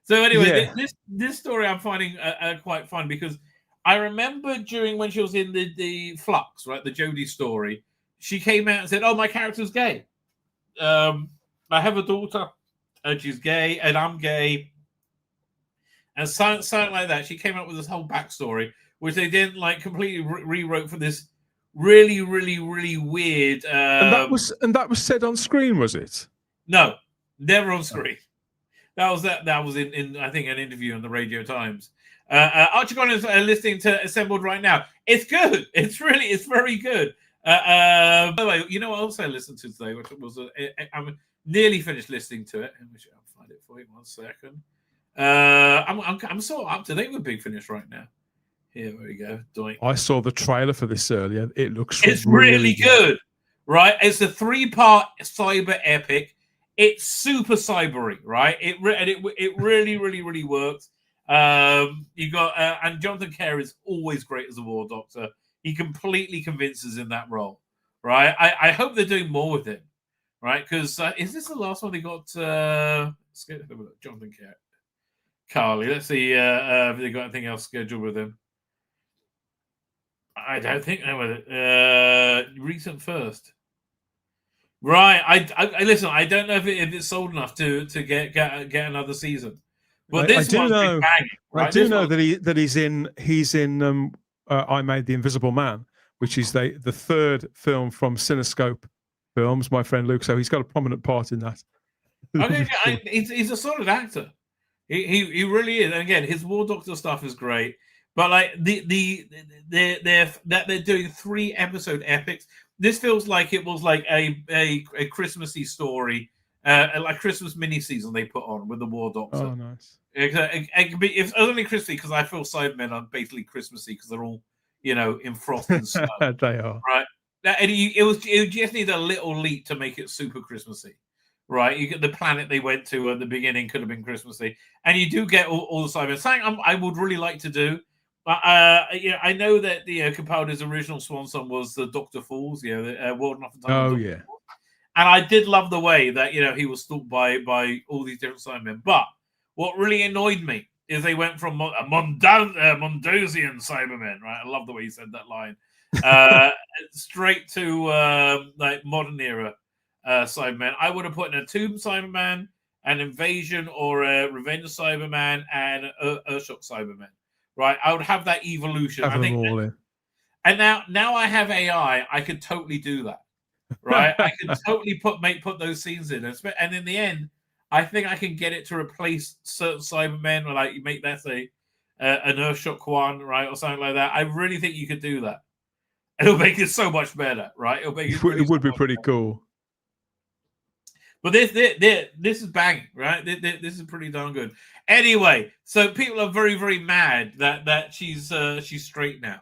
S7: So anyway, this story I'm finding quite fun because I remember during when she was in the Flux, right, the Jodie story, she came out and said, "Oh, my character's gay. I have a daughter, and she's gay, and I'm gay." And something like that. She came up with this whole backstory, which they then completely rewrote for this really, really, really weird.
S20: And that was said on screen, was it?
S7: No, never on screen. That was in I think an interview on the Radio Times. Archicon is listening to Assembled right now. It's good. It's very good. By the way, you know what else I listened to today, which was I'm nearly finished listening to it. I'll find it for you 1 second. I'm sort of up to date with Big Finish right now. Here we go. Doink.
S20: I saw the trailer for this earlier. It's
S7: really good, right? It's a 3-part cyber epic. It's super cybery, right? It really, really, really works. You got and Jonathan Kerr is always great as a War Doctor. He completely convinces in that role, right? I hope they're doing more with him, right? Because is this the last one they got? Let's get a look. Jonathan Kerr, Carly. Let's see if they got anything else scheduled with him. I don't think recent first. Right, I listen. I don't know if it's sold enough to get another season, but this one's been banging. Right?
S20: I do know that he's in. I Made the Invisible Man, which is the third film from Cinescope Films. My friend Luke, so he's got a prominent part in that.
S7: Okay, he's a solid actor. He really is. And again, his War Doctor stuff is great. But like they're doing 3-episode epics. This feels like it was like a Christmassy story, like Christmas mini season they put on with the War Doctor.
S20: Oh, nice.
S7: It could be. It's only Christmassy because I feel Cybermen are basically Christmassy because they're all in frost and snow.
S20: They are,
S7: right. And it just need a little leap to make it super Christmassy, right? You get the planet they went to at the beginning could have been Christmassy, and you do get all the Cybermen. Something I would really like to do. I know that Capaldi's original swan song was the Dr. Falls, the Warden of the Time.
S20: Oh yeah,
S7: and I did love the way that he was stalked by all these different Cybermen. But what really annoyed me is they went from Mondosian Cybermen, right? I love the way you said that line, straight to like modern era Cybermen. I would have put in a Tomb Cyberman, an Invasion or a Revenge Cyberman, and Urshock Cyberman. Right, I would have that evolution.
S20: Have them all in.
S7: And now I have AI. I could totally do that. Right, I could totally put those scenes in, and in the end, I think I can get it to replace certain Cybermen, or like you make that say an Urshock one, right, or something like that. I really think you could do that. It'll make it so much better, right? It'll make
S20: it would be pretty cool.
S7: But this is banging, right? This is pretty darn good. Anyway, so people are very, very mad that she's straight now.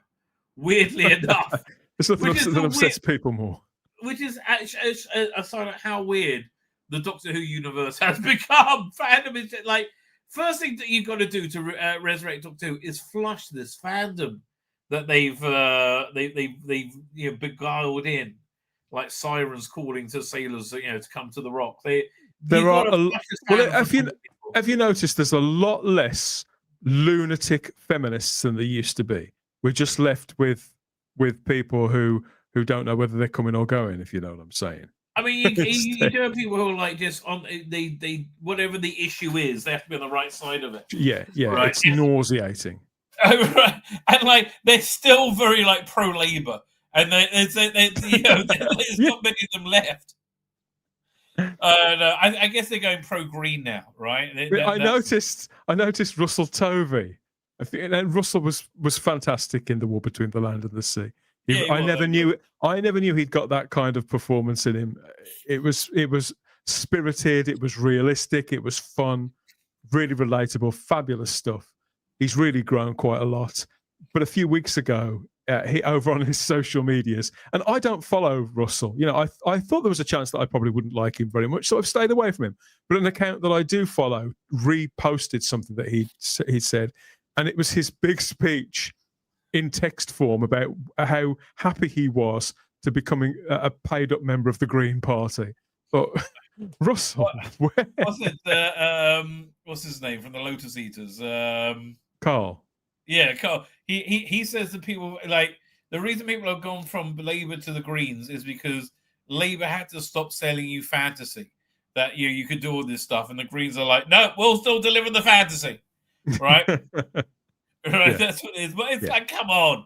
S7: Weirdly enough,
S20: there's nothing that upsets people more.
S7: Which is actually a sign of how weird the Doctor Who universe has become. Fandom is like first thing that you've got to do to resurrect Doctor Who is flush this fandom that they've beguiled in. like sirens calling to sailors, to come to the Rock.
S20: There are have you noticed there's a lot less lunatic feminists than there used to be? We're just left with people who don't know whether they're coming or going, if you know what I'm saying.
S7: I mean, you do have people who are like just on they whatever the issue is, they have to be on the right side of it.
S20: Yeah,
S7: right?
S20: It's nauseating.
S7: Right. And like they're still very like pro-labor, and there's not many of them left. I guess they're going pro-green now, right?
S20: I noticed Russell Tovey. I think, and Russell was fantastic in The War Between the Land and the Sea. I never knew he'd got that kind of performance in him. It was spirited, it was realistic, it was fun, really relatable, fabulous stuff. He's really grown quite a lot. But a few weeks ago, he over on his social medias, and I don't follow Russell. I thought there was a chance that I probably wouldn't like him very much, so I've stayed away from him. But an account that I do follow reposted something that he said, and it was his big speech in text form about how happy he was to becoming a paid-up member of the Green Party. But Russell,
S7: what's his name from the Lotus Eaters?
S20: Carl.
S7: Yeah, Carl. He says that people like the reason people have gone from Labour to the Greens is because Labour had to stop selling you fantasy that you could do all this stuff, and the Greens are like, no, we'll still deliver the fantasy, right? Right, yeah. That's what it is. But it's like, come on,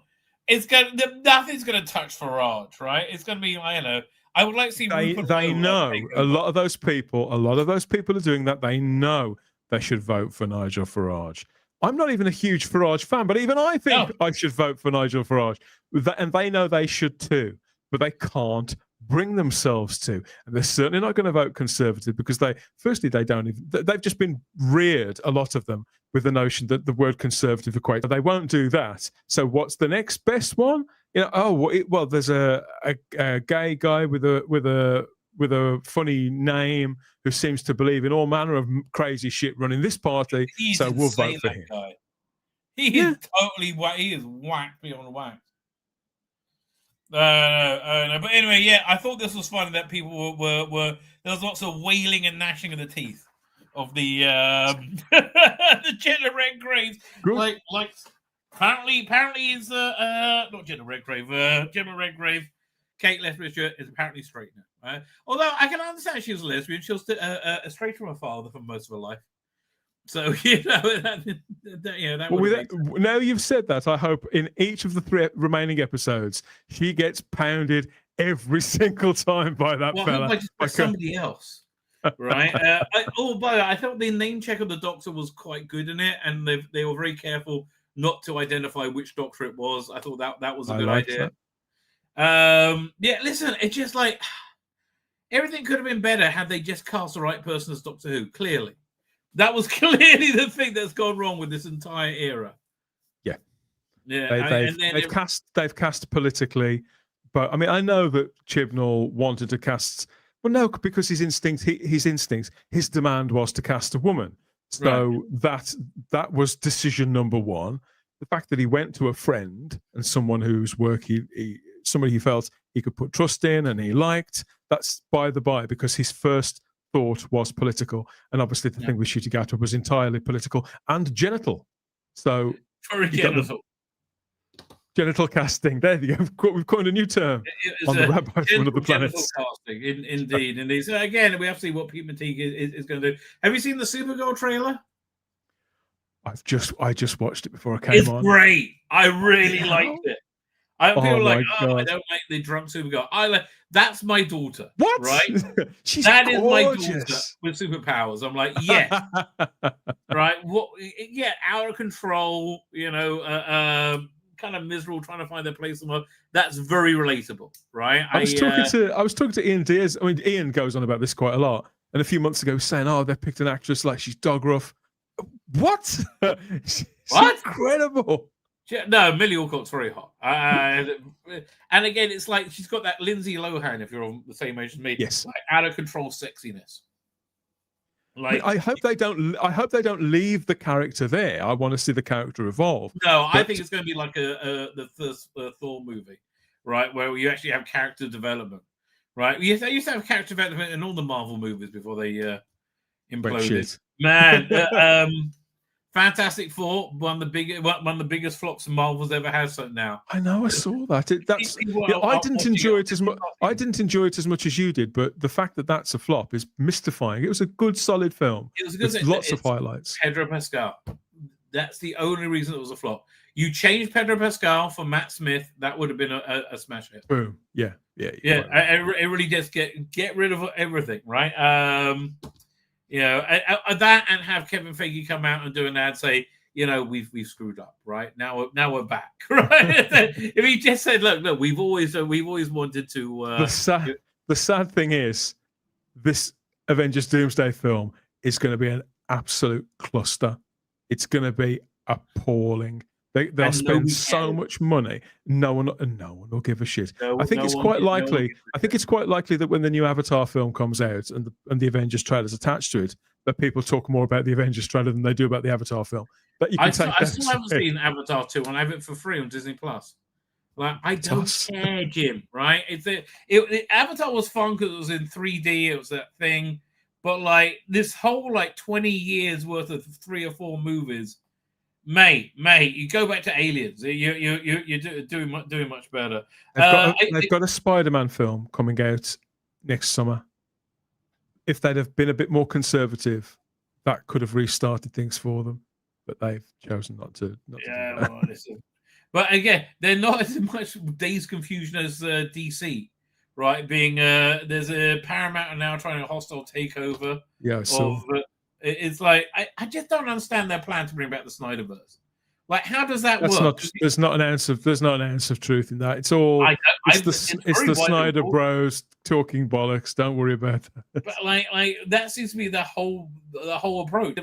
S7: nothing's going to touch Farage, right? It's going to be, I would like to see.
S20: They know a lot of those people are doing that. They know they should vote for Nigel Farage. I'm not even a huge Farage fan, but even I think I should vote for Nigel Farage, and they know they should too, but they can't bring themselves to, and they're certainly not going to vote Conservative because they've just been reared, a lot of them, with the notion that the word Conservative equates. They won't do that. So what's the next best one? There's a gay guy with a funny name who seems to believe in all manner of crazy shit running this party. So we'll vote for him.
S7: Guy. He is totally he is whacked beyond whack. No. But anyway, yeah, I thought this was fun that people were there was lots of wailing and gnashing of the teeth of the the Jenna Redgrave. Like apparently is not Jenna Redgrave. Gemma Redgrave, Kate Lethbridge is apparently straight now. Although I can understand she was a lesbian, she was straight from her father for most of her life. So
S20: now you've said that, I hope in each of the 3 remaining episodes she gets pounded every single time by that fella.
S7: By somebody else, right? I thought the name check of the Doctor was quite good in it, and they were very careful not to identify which Doctor it was. I thought that was a good idea. Listen, it's just like everything could have been better had they just cast the right person as Doctor Who. Clearly. That was clearly the thing that's gone wrong with this entire era.
S20: Yeah.
S7: They've
S20: cast politically, but I mean, I know that Chibnall wanted to cast. Well, no, because his demand was to cast a woman. So that was decision number 1. The fact that he went to a friend and someone whose work somebody he felt he could put trust in and he liked. That's by the by, because his first thought was political, and obviously the thing with Shittigata was entirely political and genital. So
S7: very genital.
S20: Genital casting. There you go. We've coined a new term on the Rabbi from one of the planets.
S7: Casting, indeed. So again, we have to see what Pete Matigue is going to do. Have you seen the Supergirl trailer?
S20: I just watched it before I came on.
S7: It's great. I really liked it. I feel like, I don't like the drunk Supergirl. That's my daughter.
S20: What?
S7: Right?
S20: She's
S7: that
S20: gorgeous.
S7: Is my daughter with superpowers. I'm like, yes. Right? What? Yeah, out of control, kind of miserable, trying to find their place in the world. That's very relatable, right?
S20: I was talking to Ian Diaz. I mean, Ian goes on about this quite a lot. And a few months ago, saying, they picked an actress like she's dog rough. What? She's incredible.
S7: No, Millie Alcott's very hot. And again, it's like she's got that Lindsay Lohan, if you're on the same age as me.
S20: Yes.
S7: Like out of control sexiness. Like
S20: I hope they don't leave the character there. I want to see the character evolve.
S7: No, I think it's going to be like the first Thor movie, right, where you actually have character development, right? They used to have character development in all the Marvel movies before they imploded.
S20: Shit.
S7: Man, Fantastic Four, one of the biggest flops Marvel's ever had. So now
S20: I know, I saw that. I didn't enjoy it as much. I didn't enjoy it as much as you did, but the fact that that's a flop is mystifying. It was a good, solid film.
S7: It was a good
S20: with lots of highlights.
S7: Pedro Pascal. That's the only reason it was a flop. You changed Pedro Pascal for Matt Smith, that would have been a smash hit.
S20: Boom. Yeah.
S7: It really just get rid of everything, right? That, and have Kevin Feige come out and do an ad say, we've screwed up, right? Now we're back, right? If he just said, look, we've always wanted to.
S20: The sad thing is, this Avengers Doomsday film is going to be an absolute cluster. It's going to be appalling. They'll spend so much money. No one will give a shit. I think it's quite likely. I think it's quite likely that when the new Avatar film comes out and the Avengers trailer's attached to it, that people talk more about the Avengers trailer than they do about the Avatar film. But I still
S7: haven't seen Avatar 2, and I have it for free on Disney Plus. Like, I don't care, Jim. Right? Avatar was fun because it was in 3D. It was that thing. But like this whole 20 years worth of 3 or 4 movies. Mate, you go back to Aliens. You're doing much better.
S20: They've got a Spider-Man film coming out next summer. If they'd have been a bit more conservative, that could have restarted things for them. But they've chosen not to.
S7: Listen. But again, they're not as much Days Confusion as DC, right? Being there's a Paramount now trying a hostile takeover.
S20: Yeah, so.
S7: It's like I just don't understand their plan to bring back the Snyderverse. Like, how does that work?
S20: There's not an ounce of truth in that. It's all it's the Snyder Bros talking bollocks. Don't worry about that.
S7: But like that seems to be the whole approach.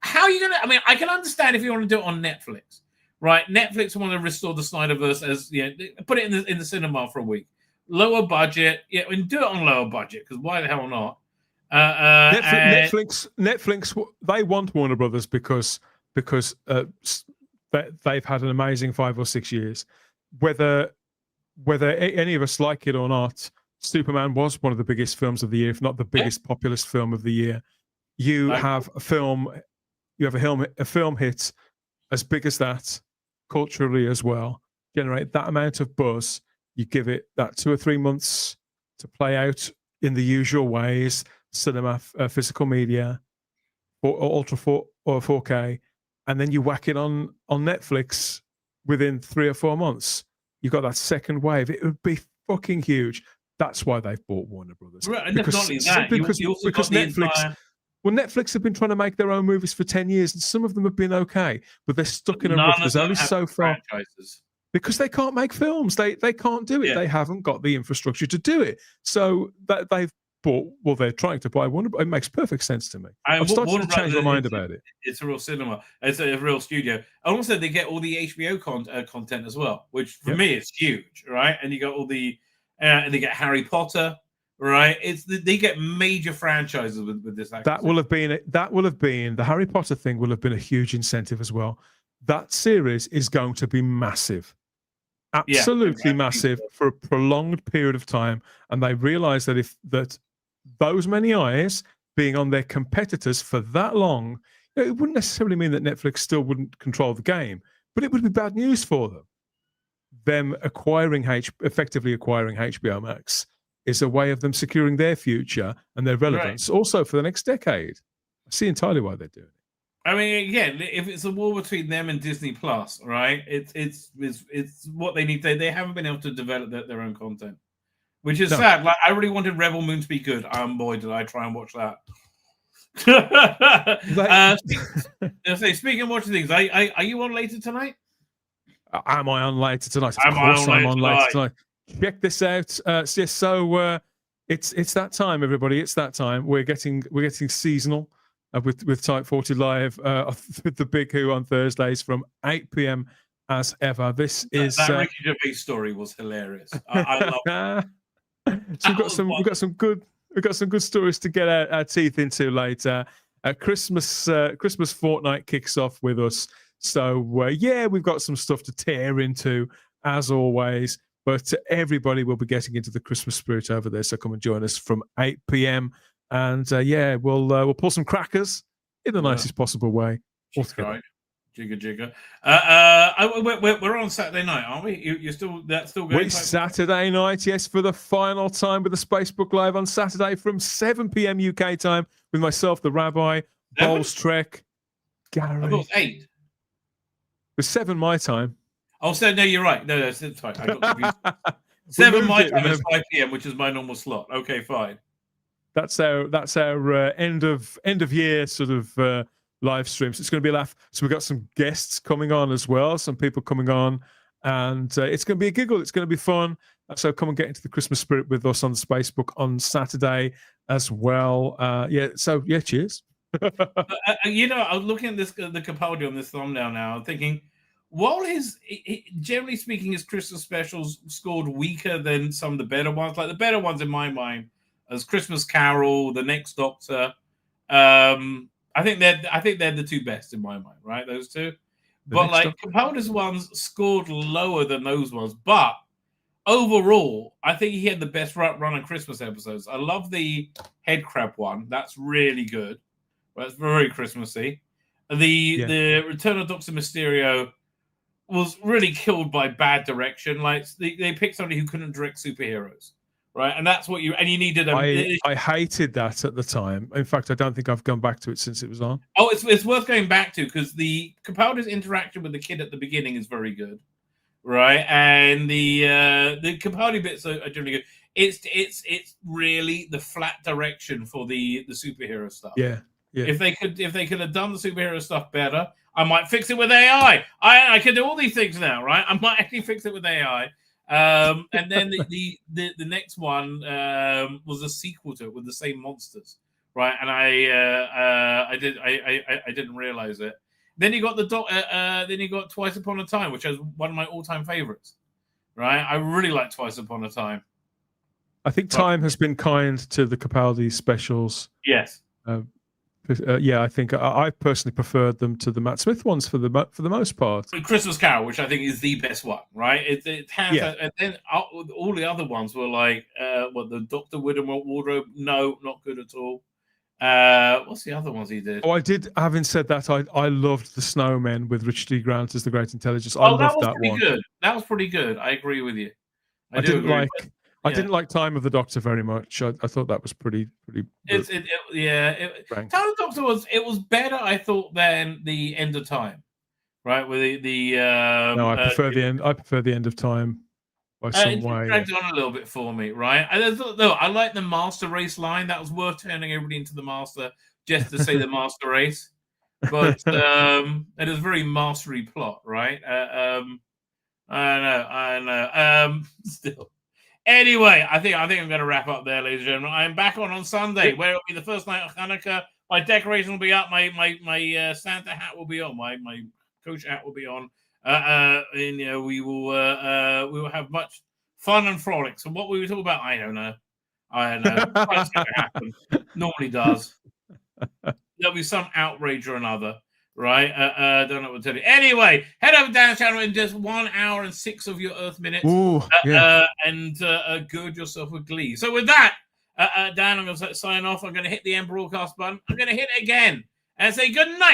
S7: How are you gonna? I mean, I can understand if you want to do it on Netflix, right? Netflix want to restore the Snyderverse as put it in the cinema for a week, lower budget, and do it on lower budget because why the hell not?
S20: Netflix, they want Warner Brothers because they've had an amazing 5 or 6 years. Whether any of us like it or not, Superman was one of the biggest films of the year, if not the biggest populist film of the year. You have a film hit as big as that, culturally as well, generate that amount of buzz. You give it that 2 or 3 months to play out in the usual ways. Cinema, physical media, or Ultra 4 or 4K, and then you whack it on Netflix within 3 or 4 months. You've got that second wave. It would be fucking huge. That's why they've bought Warner Brothers.
S7: Right, and because
S20: Netflix. Well, Netflix have been trying to make their own movies for 10 years, and some of them have been okay, but they're stuck in a rut. There's only so far. Because they can't make films. They can't do it. Yeah. They haven't got the infrastructure to do it. So they've bought, well, they're trying to buy Warner. It makes perfect sense to me. I've started to change my mind about it.
S7: It's a real cinema. It's a real studio. And also, they get all the HBO content as well, which for me is huge, right? And you got all the, and they get Harry Potter, right? They get major franchises with this.
S20: That will have been the Harry Potter thing. Will have been a huge incentive as well. That series is going to be massive. Absolutely massive for a prolonged period of time, and they realize that those many eyes being on their competitors for that long, it wouldn't necessarily mean that Netflix still wouldn't control the game, but it would be bad news for them. Them effectively acquiring HBO Max is a way of them securing their future and their relevance also for the next decade. I see entirely why they're doing it.
S7: I mean, again, if it's a war between them and Disney Plus, right? It's what they need. They haven't been able to develop their own content, which is sad. Like, I really wanted Rebel Moon to be good. Boy, did I try and watch that. Speaking of watching things, are you on later tonight?
S20: Am I on later tonight? Of course I'm on later tonight. Check this out. It's that time, everybody. It's that time. We're getting seasonal. With Type 40 Live with the Big Who on Thursdays from 8 p.m. as ever. This is
S7: that Ricky Gervais story was hilarious. I love it.
S20: So we've got some good stories to get our teeth into later. Christmas fortnight kicks off with us. So we've got some stuff to tear into as always. But everybody will be getting into the Christmas spirit over there. So come and join us from 8 p.m. And we'll pull some crackers in the nicest possible way.
S7: Right. Jigger. We're on Saturday night, aren't we? That's still going.
S20: Saturday night, yes, for the final time with the Spacebook Live on Saturday from 7 p.m. UK time with myself, the Rabbi, Bowles Trek, Gary.
S7: I thought it was 8.
S20: It's 7 my time.
S7: Oh, so no, you're right. No, that's fine. I got confused. 7 my time is 5 p.m., which is my normal slot. Okay, fine.
S20: That's our end of year sort of live streams. It's going to be a laugh. So we've got some guests coming on as well, some people coming on, and it's going to be a giggle. It's going to be fun. So come and get into the Christmas spirit with us on the Spacebook on Saturday as well. Cheers.
S7: I was looking at the Capaldi on this thumbnail now, thinking, while generally speaking, his Christmas specials scored weaker than some of the better ones. Like the better ones in my mind, as Christmas Carol, The Next Doctor. I think they're the two best in my mind, right? Those two. But like Capaldi's ones scored lower than those ones. But overall, I think he had the best run of Christmas episodes. I love the head crab one. That's really good. That's very Christmassy. The Return of Dr. Mysterio was really killed by bad direction. Like they picked somebody who couldn't direct superheroes. Right, and that's what you needed.
S20: I hated that at the time. In fact, I don't think I've gone back to it since it was on.
S7: Oh, it's worth going back to because the Capaldi's interaction with the kid at the beginning is very good, right? And the Capaldi bits are generally good. It's really the flat direction for the superhero stuff.
S20: Yeah.
S7: If they could have done the superhero stuff better, I might fix it with AI. I can do all these things now, right? I might actually fix it with AI. And then the next one was a sequel to it with the same monsters, right? And I didn't realize it. Then you got then you got Twice Upon a Time, which is one of my all-time favorites, right? I really like Twice Upon a Time.
S20: I think time has been kind to the Capaldi specials.
S7: Yes.
S20: I think I personally preferred them to the Matt Smith ones for the most part.
S7: Christmas Carol, which I think is the best one, right? It has, and then all the other ones were like, the Dr. Widdermore wardrobe? No, not good at all. What's the other ones he did?
S20: Oh, I did. Having said that, I loved the Snowmen with Richard E. Grant as the Great Intelligence. I loved that one.
S7: Good. That was pretty good. I agree with you.
S20: I didn't like Time of the Doctor very much. I thought that was pretty.
S7: Time of the Doctor was better, I thought, than the End of Time, right? With
S20: no, I prefer the end. I prefer the End of Time by some way.
S7: It dragged on a little bit for me, right? I like the Master Race line. That was worth turning everybody into the Master just to say the Master Race, but it is a very mastery plot, right? I know. Still. Anyway, I think I'm going to wrap up there, ladies and gentlemen. I'm back on Sunday, where it'll be the first night of Hanukkah. My decoration will be up. My Santa hat will be on. My coach hat will be on. And we will have much fun and frolic. So what we were talking about, I don't know. It's going to happen. Normally does. There'll be some outrage or another. Right? Don't know what to tell you. Anyway, head over to Dan's channel in just 1 hour and 6 of your Earth minutes. And gird yourself with glee. So with that, Dan, I'm going to sign off. I'm going to hit the end broadcast button. I'm going to hit it again and say good night.